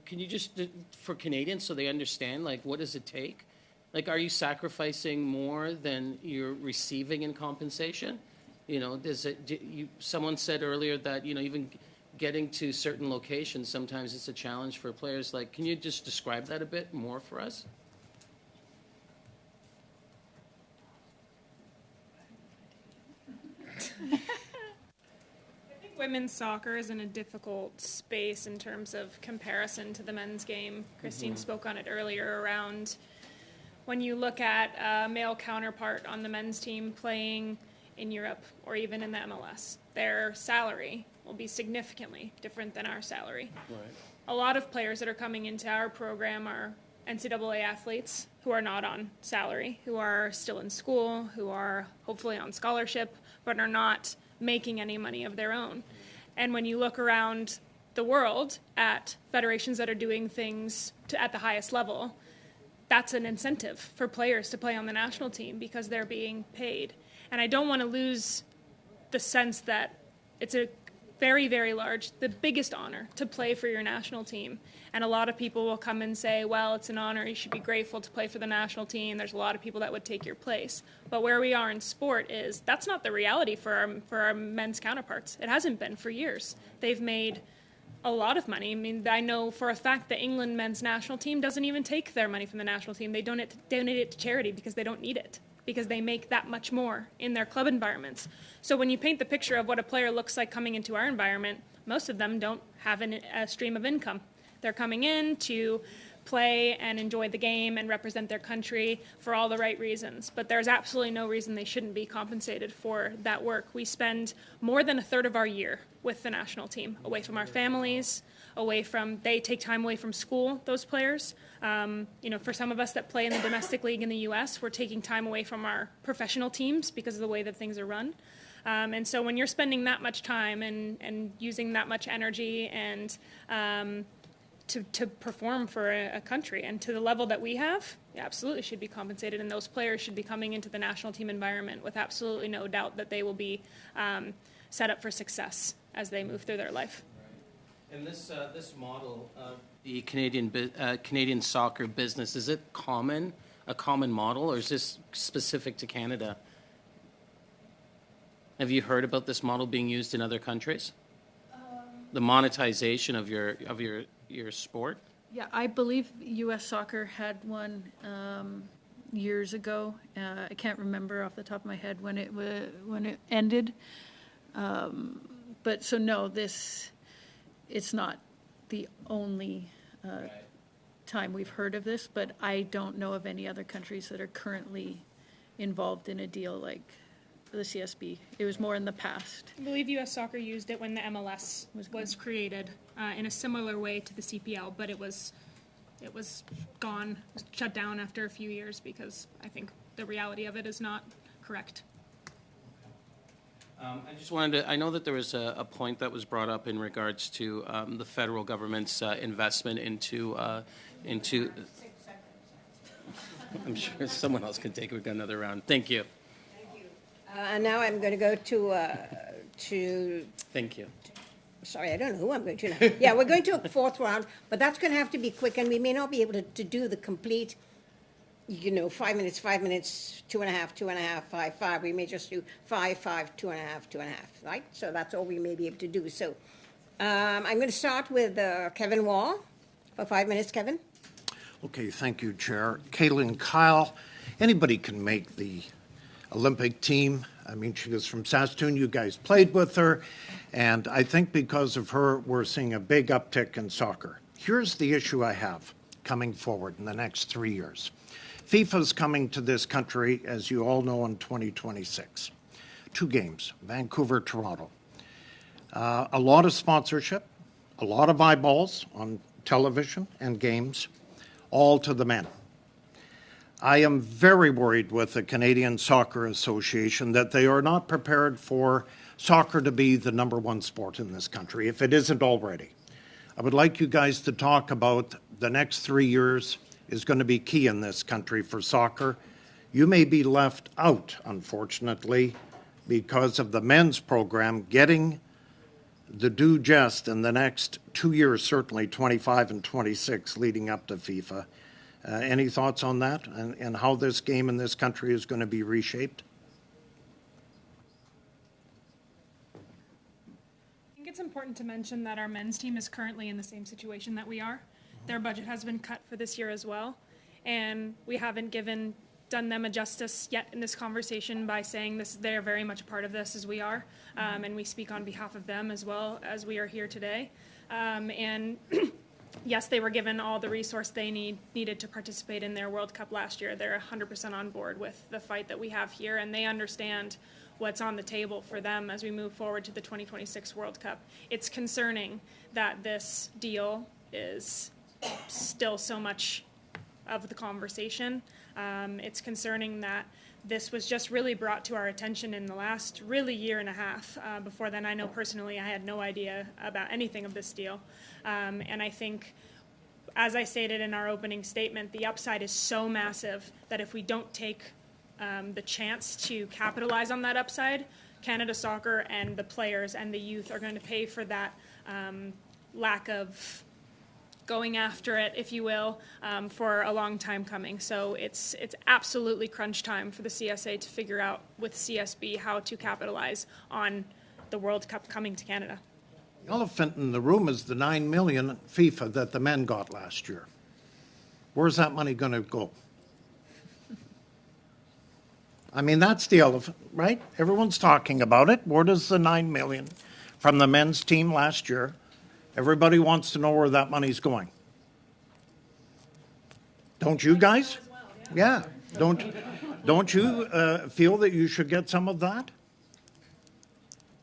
Can you just, for Canadians, so they understand, what does it take? Are you sacrificing more than you're receiving in compensation? Someone said earlier that, even getting to certain locations, sometimes it's a challenge for players. Can you just describe that a bit more for us? I think women's soccer is in a difficult space in terms of comparison to the men's game. Christine spoke on it earlier around when you look at a male counterpart on the men's team playing in Europe or even in the MLS, their salary will be significantly different than our salary. Right. A lot of players that are coming into our program are NCAA athletes who are not on salary, who are still in school, who are hopefully on scholarship, but are not making any money of their own. And when you look around the world at federations that are doing things at the highest level, that's an incentive for players to play on the national team because they're being paid. And I don't want to lose the sense that very, very large, the biggest honor to play for your national team. And a lot of people will come and say, well, it's an honor, you should be grateful to play for the national team. There's a lot of people that would take your place. But where we are in sport is that's not the reality for our men's counterparts. It hasn't been for years. They've made a lot of money. I mean, I know for a fact the England men's national team doesn't even take their money from the national team. They donate it to charity because they don't need it, because they make that much more in their club environments. So when you paint the picture of what a player looks like coming into our environment, most of them don't have a stream of income. They're coming in to play and enjoy the game and represent their country for all the right reasons. But there's absolutely no reason they shouldn't be compensated for that work. We spend more than a third of our year with the national team, away from our families, they take time away from school, those players. For some of us that play in the domestic league in the U.S., we're taking time away from our professional teams because of the way that things are run. And so when you're spending that much time and using that much energy and to perform for a country and to the level that we have, you absolutely should be compensated, and those players should be coming into the national team environment with absolutely no doubt that they will be set up for success as they move through their life. And this model of the Canadian soccer business, is it a common model, or is this specific to Canada? Have you heard about this model being used in other countries? The monetization of your sport? Yeah, I believe U.S. Soccer had one years ago. I can't remember off the top of my head when it ended. But so no, it's not the only time we've heard of this, but I don't know of any other countries that are currently involved in a deal like the CSB. It was more in the past. I believe U.S. Soccer used it when the MLS was created in a similar way to the CPL, but it was gone, shut down after a few years because I think the reality of it is not correct. I just wanted to, I know that there was a point that was brought up in regards to the federal government's investment into I'm sure someone else can take it. We've got another round. Thank you. And now I'm going to go to. Thank you. Sorry, I don't know who I'm going to now. Yeah, we're going to a fourth round, but that's going to have to be quick, and we may not be able to do the complete, 5 minutes, 2.5, 2.5, 5, 5. We may just do 5, 5, 2.5, 2.5, right? So that's all we may be able to do. So I'm going to start with Kevin Wall for 5 minutes, Kevin. Okay, thank you, Chair. Kaylin Kyle, anybody can make the Olympic team. I mean, she was from Saskatoon. You guys played with her. And I think because of her, we're seeing a big uptick in soccer. Here's the issue I have coming forward in the next 3 years. FIFA's coming to this country, as you all know, in 2026. 2 games, Vancouver, Toronto. A lot of sponsorship, a lot of eyeballs on television and games, all to the men. I am very worried with the Canadian Soccer Association that they are not prepared for soccer to be the number one sport in this country, if it isn't already. I would like you guys to talk about the next 3 years is going to be key in this country for soccer. You may be left out, unfortunately, because of the men's program getting the due just in the next 2 years, certainly 25 and 26 leading up to FIFA. Any thoughts on that and how this game in this country is going to be reshaped? I think it's important to mention that our men's team is currently in the same situation that we are. Their budget has been cut for this year as well, and we haven't done them a justice yet in this conversation by saying this. They're very much a part of this as we are, and we speak on behalf of them as well as we are here today. And yes, they were given all the resource they needed to participate in their World Cup last year. They're 100% on board with the fight that we have here, and they understand what's on the table for them as we move forward to the 2026 World Cup. It's concerning that this deal is still so much of the conversation. It's concerning that this was just really brought to our attention in the last really year and a half. Before then, I know personally I had no idea about anything of this deal. And I think, as I stated in our opening statement, the upside is so massive that if we don't take the chance to capitalize on that upside, Canada Soccer and the players and the youth are going to pay for that lack of going after it, if you will, for a long time coming. So it's absolutely crunch time for the CSA to figure out with CSB how to capitalize on the World Cup coming to Canada. The elephant in the room is the $9 million FIFA that the men got last year. Where's that money going to go? I mean, that's the elephant, right? Everyone's talking about it. Where does the $9 million from the men's team last year? Everybody wants to know where that money's going. Don't you guys? Yeah. Don't you feel that you should get some of that?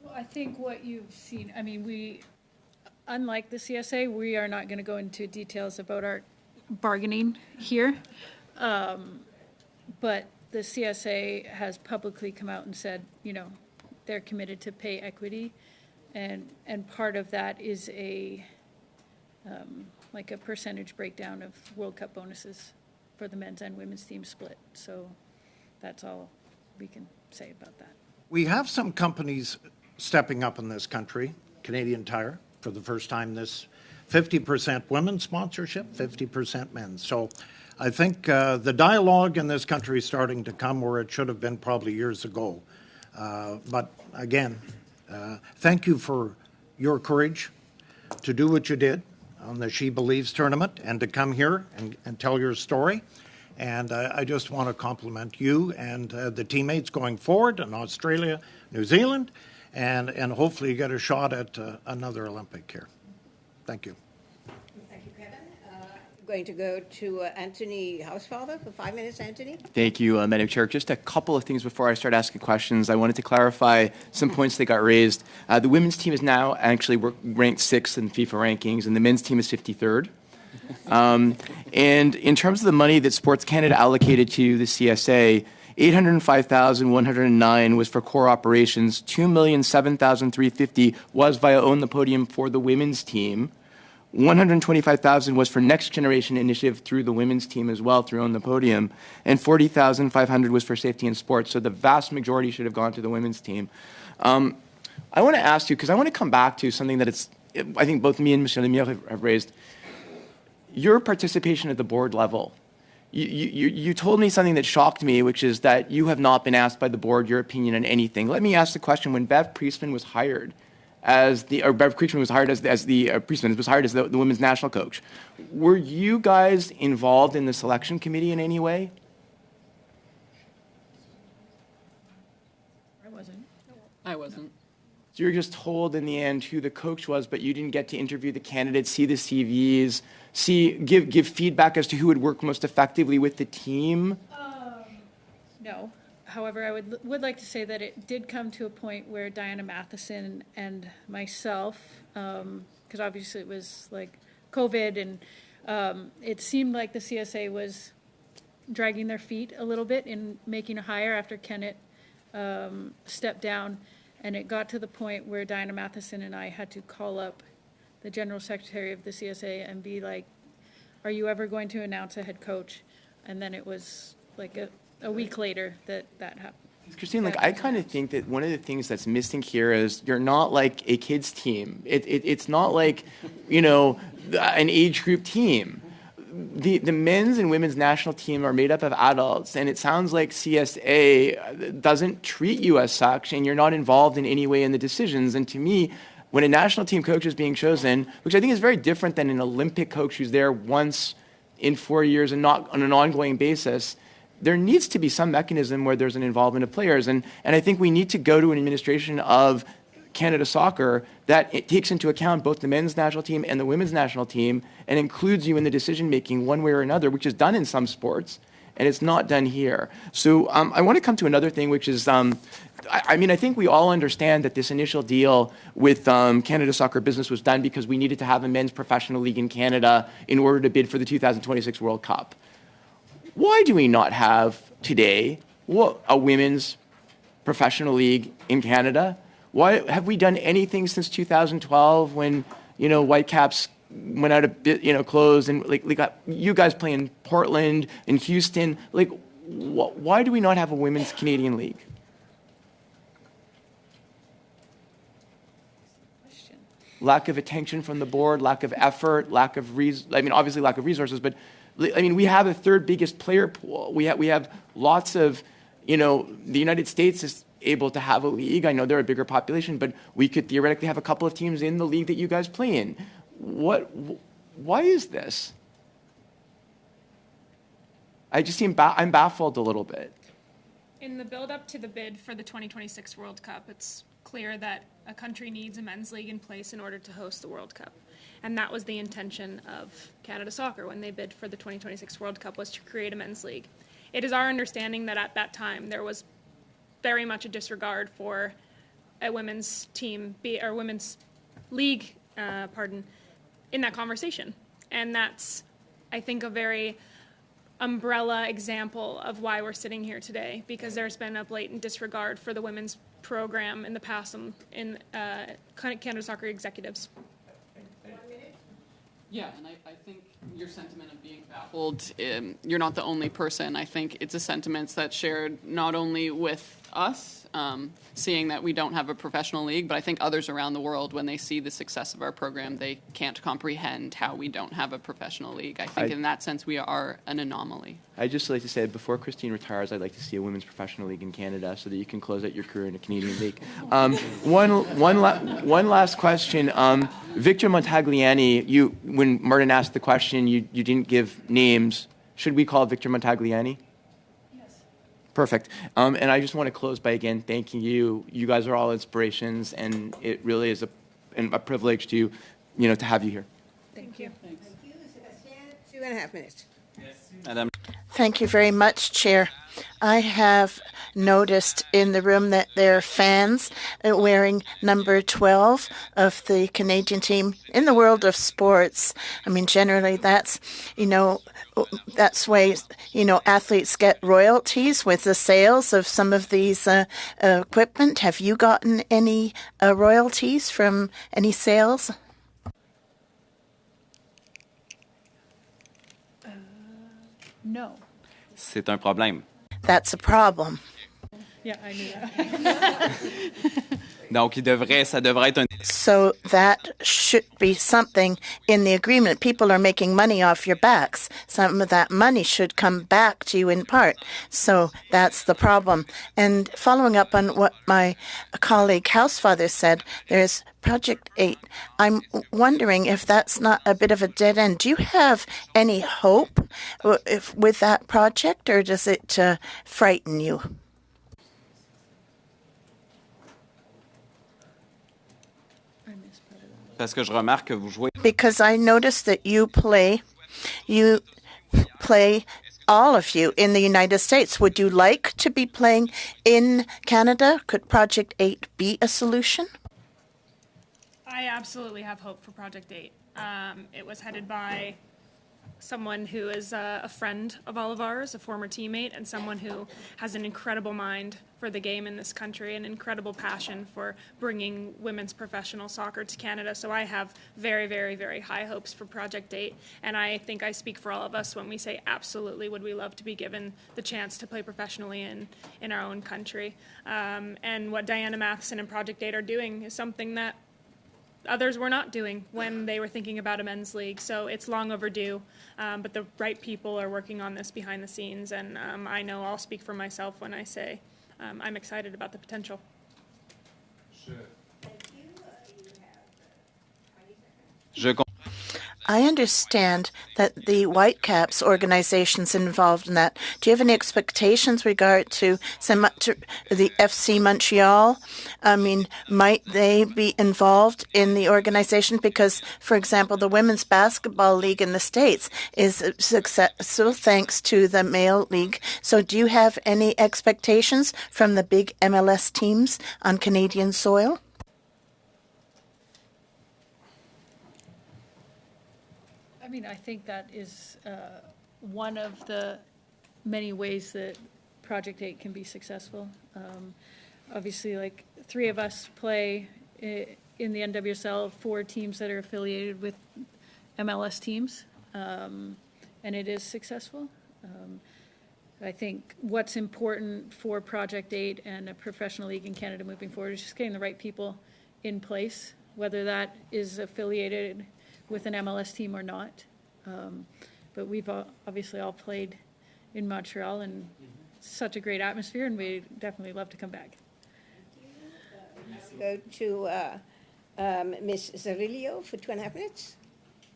Well, I think what you've seen, I mean, unlike the CSA, we are not going to go into details about our bargaining here. But the CSA has publicly come out and said, they're committed to pay equity. And part of that is like a percentage breakdown of World Cup bonuses for the men's and women's team split. So that's all we can say about that. We have some companies stepping up in this country. Canadian Tire, for the first time, this 50% women's sponsorship, 50% men's. So I think the dialogue in this country is starting to come where it should have been probably years ago. But again, thank you for your courage to do what you did on the She Believes tournament and to come here and tell your story. And I just want to compliment you and the teammates going forward in Australia, New Zealand, and hopefully you get a shot at another Olympic here. Thank you. Thank you, Kevin. Going to go to Anthony Housefather for 5 minutes, Anthony. Thank you, Madam Chair. Just a couple of things before I start asking questions. I wanted to clarify some points that got raised. The women's team is now actually ranked 6th in FIFA rankings, and the men's team is 53rd. And in terms of the money that Sports Canada allocated to the CSA, $805,109 was for core operations. $2,007,350 was via Own the Podium for the women's team. $125,000 was for Next Generation Initiative through the women's team as well, through Own the Podium, and $40,500 was for safety and sports. So the vast majority should have gone to the women's team. I want to ask you, because I want to come back to something that I think both me and Mr. Lemire have raised. Your participation at the board level. You told me something that shocked me, which is that you have not been asked by the board your opinion on anything. Let me ask the question: when Bev Priestman was hired as the women's national coach, were you guys involved in the selection committee in any way? I wasn't. So you're just told in the end who the coach was, but you didn't get to interview the candidates, see the CVs, give feedback as to who would work most effectively with the team? No. However, I would like to say that it did come to a point where Diana Matheson and myself, because obviously it was like COVID, and it seemed like the CSA was dragging their feet a little bit in making a hire after Kennett stepped down. And it got to the point where Diana Matheson and I had to call up the General Secretary of the CSA and be like, are you ever going to announce a head coach? And then it was like a week later that happened. Christine, I kind of think that one of the things that's missing here is you're not like a kids team. It's not like, an age group team. The men's and women's national team are made up of adults, and it sounds like CSA doesn't treat you as such, and you're not involved in any way in the decisions. And to me, when a national team coach is being chosen, which I think is very different than an Olympic coach who's there once in 4 years and not on an ongoing basis, there needs to be some mechanism where there's an involvement of players. And I think we need to go to an administration of Canada Soccer that it takes into account both the men's national team and the women's national team and includes you in the decision-making one way or another, which is done in some sports, and it's not done here. So I want to come to another thing, which is, I think we all understand that this initial deal with Canada Soccer Business was done because we needed to have a men's professional league in Canada in order to bid for the 2026 World Cup. Why do we not have today a women's professional league in Canada? Why have we done anything since 2012 when, Whitecaps went out of closed and you guys play in Portland and Houston? Why do we not have a women's Canadian league? lack of attention from the board, lack of effort, obviously lack of resources, but we have the third biggest player pool. We have lots of, the United States is able to have a league. I know they're a bigger population, but we could theoretically have a couple of teams in the league that you guys play in. Why is this? I'm baffled a little bit. In the build-up to the bid for the 2026 World Cup, it's clear that a country needs a men's league in place in order to host the World Cup. And that was the intention of Canada Soccer when they bid for the 2026 World Cup, was to create a men's league. It is our understanding that at that time there was very much a disregard for a women's team, or women's league, in that conversation. And that's, I think, a very umbrella example of why we're sitting here today, because there's been a blatant disregard for the women's program in the past in Canada Soccer executives. Yeah, and I think your sentiment of being baffled, you're not the only person. I think it's a sentiment that's shared not only with us, seeing that we don't have a professional league, but I think others around the world, when they see the success of our program, they can't comprehend how we don't have a professional league. I think in that sense we are an anomaly. I'd just like to say, before Christine retires, I'd like to see a women's professional league in Canada so that you can close out your career in a Canadian league. One last question. Victor Montagliani, when Martin asked the question, you didn't give names. Should we call Victor Montagliani? Perfect. And I just want to close by again thanking you. You guys are all inspirations, and it really is a privilege to have you here. Thank you. Thank you, Sebastian. 2.5 minutes. Madam. Thank you very much, Chair. I have noticed in the room that there are fans wearing number 12 of the Canadian team. In the world of sports, generally that's way, athletes get royalties with the sales of some of these equipment. Have you gotten any royalties from any sales? No. C'est un problème. That's a problem. Yeah, I knew that. Donc, ça devrait être un... So that should be something in the agreement. People are making money off your backs. Some of that money should come back to you in part. So that's the problem. And following up on what my colleague Housefather said, there's Project 8. I'm wondering if that's not a bit of a dead end. Do you have any hope with that project, or does it frighten you? Parce que je remarque que vous jouez... Because I noticed that you play, all of you, in the United States. Would you like to be playing in Canada? Could Project 8 be a solution? I absolutely have hope for Project 8. It was headed by someone who is a friend of all of ours, a former teammate, and someone who has an incredible mind for the game in this country, an incredible passion for bringing women's professional soccer to Canada. So I have very, very, very high hopes for Project 8, and I think I speak for all of us when we say absolutely would we love to be given the chance to play professionally in our own country. And what Diana Matheson and Project 8 are doing is something that others were not doing when they were thinking about a men's league. So it's long overdue, but the right people are working on this behind the scenes, and I know I'll speak for myself when I say I'm excited about the potential. I understand that the Whitecaps organization's involved in that. Do you have any expectations regard to the FC Montreal? Might they be involved in the organization? Because, for example, the Women's Basketball League in the States is successful thanks to the male league. So do you have any expectations from the big MLS teams on Canadian soil? I think that is one of the many ways that Project 8 can be successful. Obviously, 3 of us play in the NWSL, 4 teams that are affiliated with MLS teams, and it is successful. I think what's important for Project 8 and a professional league in Canada moving forward is just getting the right people in place whether that is affiliated with an MLS team or not. But we've obviously all played in Montreal, and such a great atmosphere, and we definitely love to come back. Go to Ms. Zarillo for 2.5 minutes.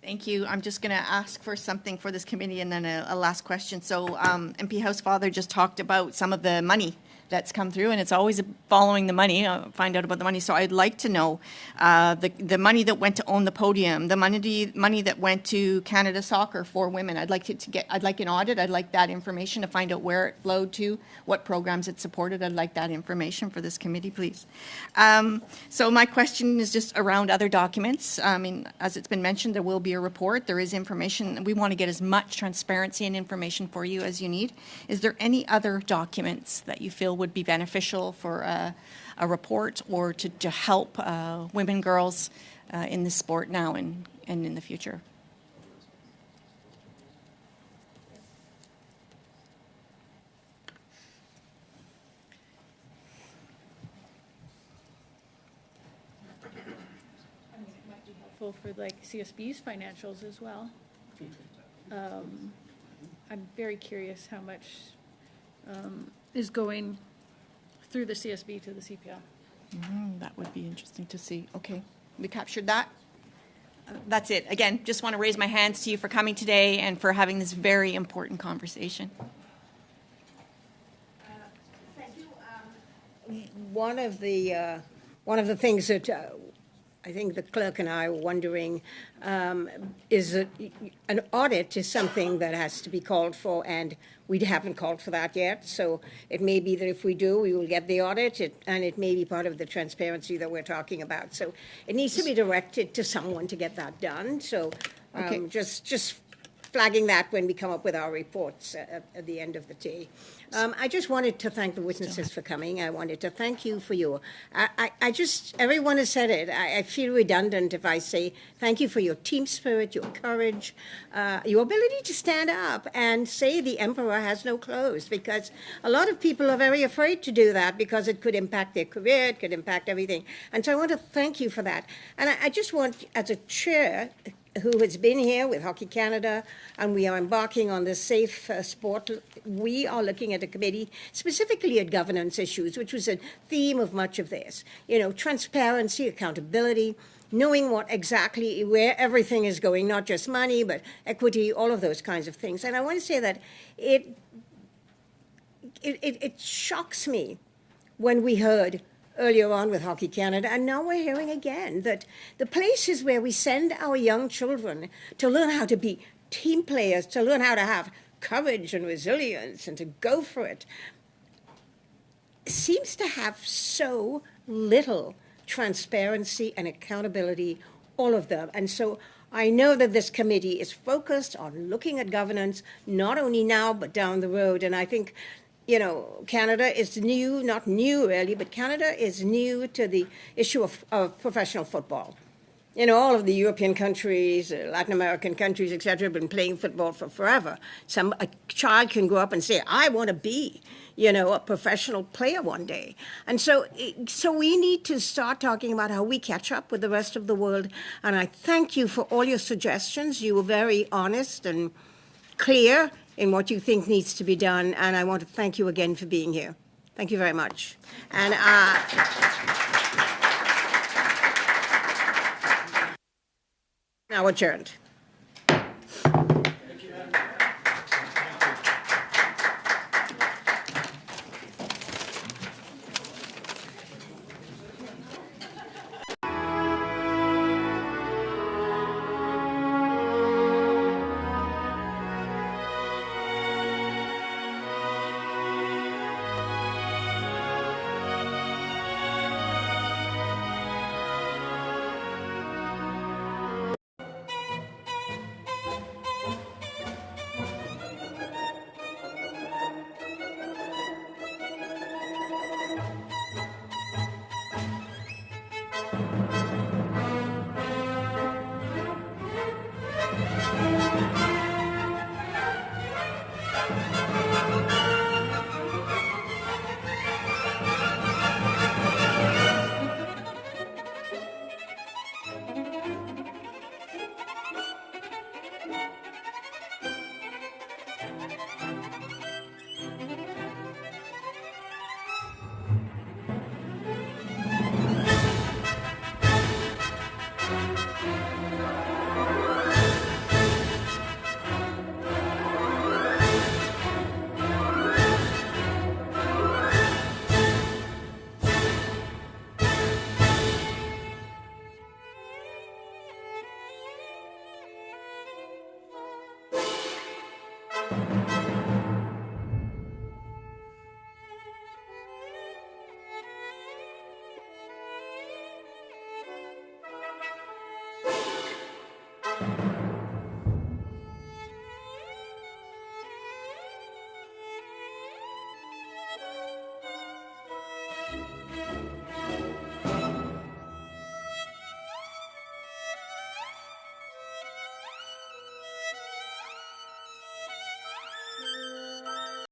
Thank you. I'm just going to ask for something for this committee and then a last question. So MP Housefather just talked about some of the money that's come through, and it's always following the money, find out about the money. So I'd like to know the money that went to own the podium, the money that went to Canada Soccer for women. I'd like I'd like an audit. I'd like that information to find out where it flowed to, what programs it supported. I'd like that information for this committee, please. So my question is just around other documents. I mean, as it's been mentioned, there will be a report. There is information. We want to get as much transparency and information for you as you need. Is there any other documents that you feel would be beneficial for a report or to help women, girls in this sport now and in the future? It might be helpful for like CSB's financials as well. I'm very curious how much is going through the CSB to the CPL. That would be interesting to see. Okay, we captured that. That's it. Again, just want to raise my hands to you for coming today and for having this very important conversation. Thank you. One of the things that I think the clerk and I are wondering is that an audit is something that has to be called for, and we haven't called for that yet. So it may be that if we do, we will get the audit, and it may be part of the transparency that we're talking about. So it needs to be directed to someone to get that done. So Okay. just flagging that when we come up with our reports at the end of the day. I just wanted to thank the witnesses for coming. I wanted to thank you for your, everyone has said it. I feel redundant if I say thank you for your team spirit, your courage, your ability to stand up and say the emperor has no clothes, because a lot of people are very afraid to do that because it could impact their career, it could impact everything. And so I want to thank you for that. And I just want, as a chair, who has been here with Hockey Canada, and we are embarking on this safe sport. We are looking at a committee specifically at governance issues, which was a theme of much of this. You know, transparency, accountability, knowing what exactly, where everything is going, not just money, but equity, all of those kinds of things. And I want to say that it shocks me when we heard earlier on with Hockey Canada, and now we're hearing again that the places where we send our young children to learn how to be team players, to learn how to have courage and resilience and to go for it, seems to have so little transparency and accountability, all of them. And so I know that this committee is focused on looking at governance, not only now, but down the road. And I think, you know, Canada is new, not new really, but Canada is new to the issue of professional football. You know, all of the European countries, Latin American countries, et cetera, have been playing football for forever. A child can grow up and say, I want to be, you know, a professional player one day. And so we need to start talking about how we catch up with the rest of the world. And I thank you for all your suggestions. You were very honest and clear in what you think needs to be done, and I want to thank you again for being here. Thank you very much. And now adjourned.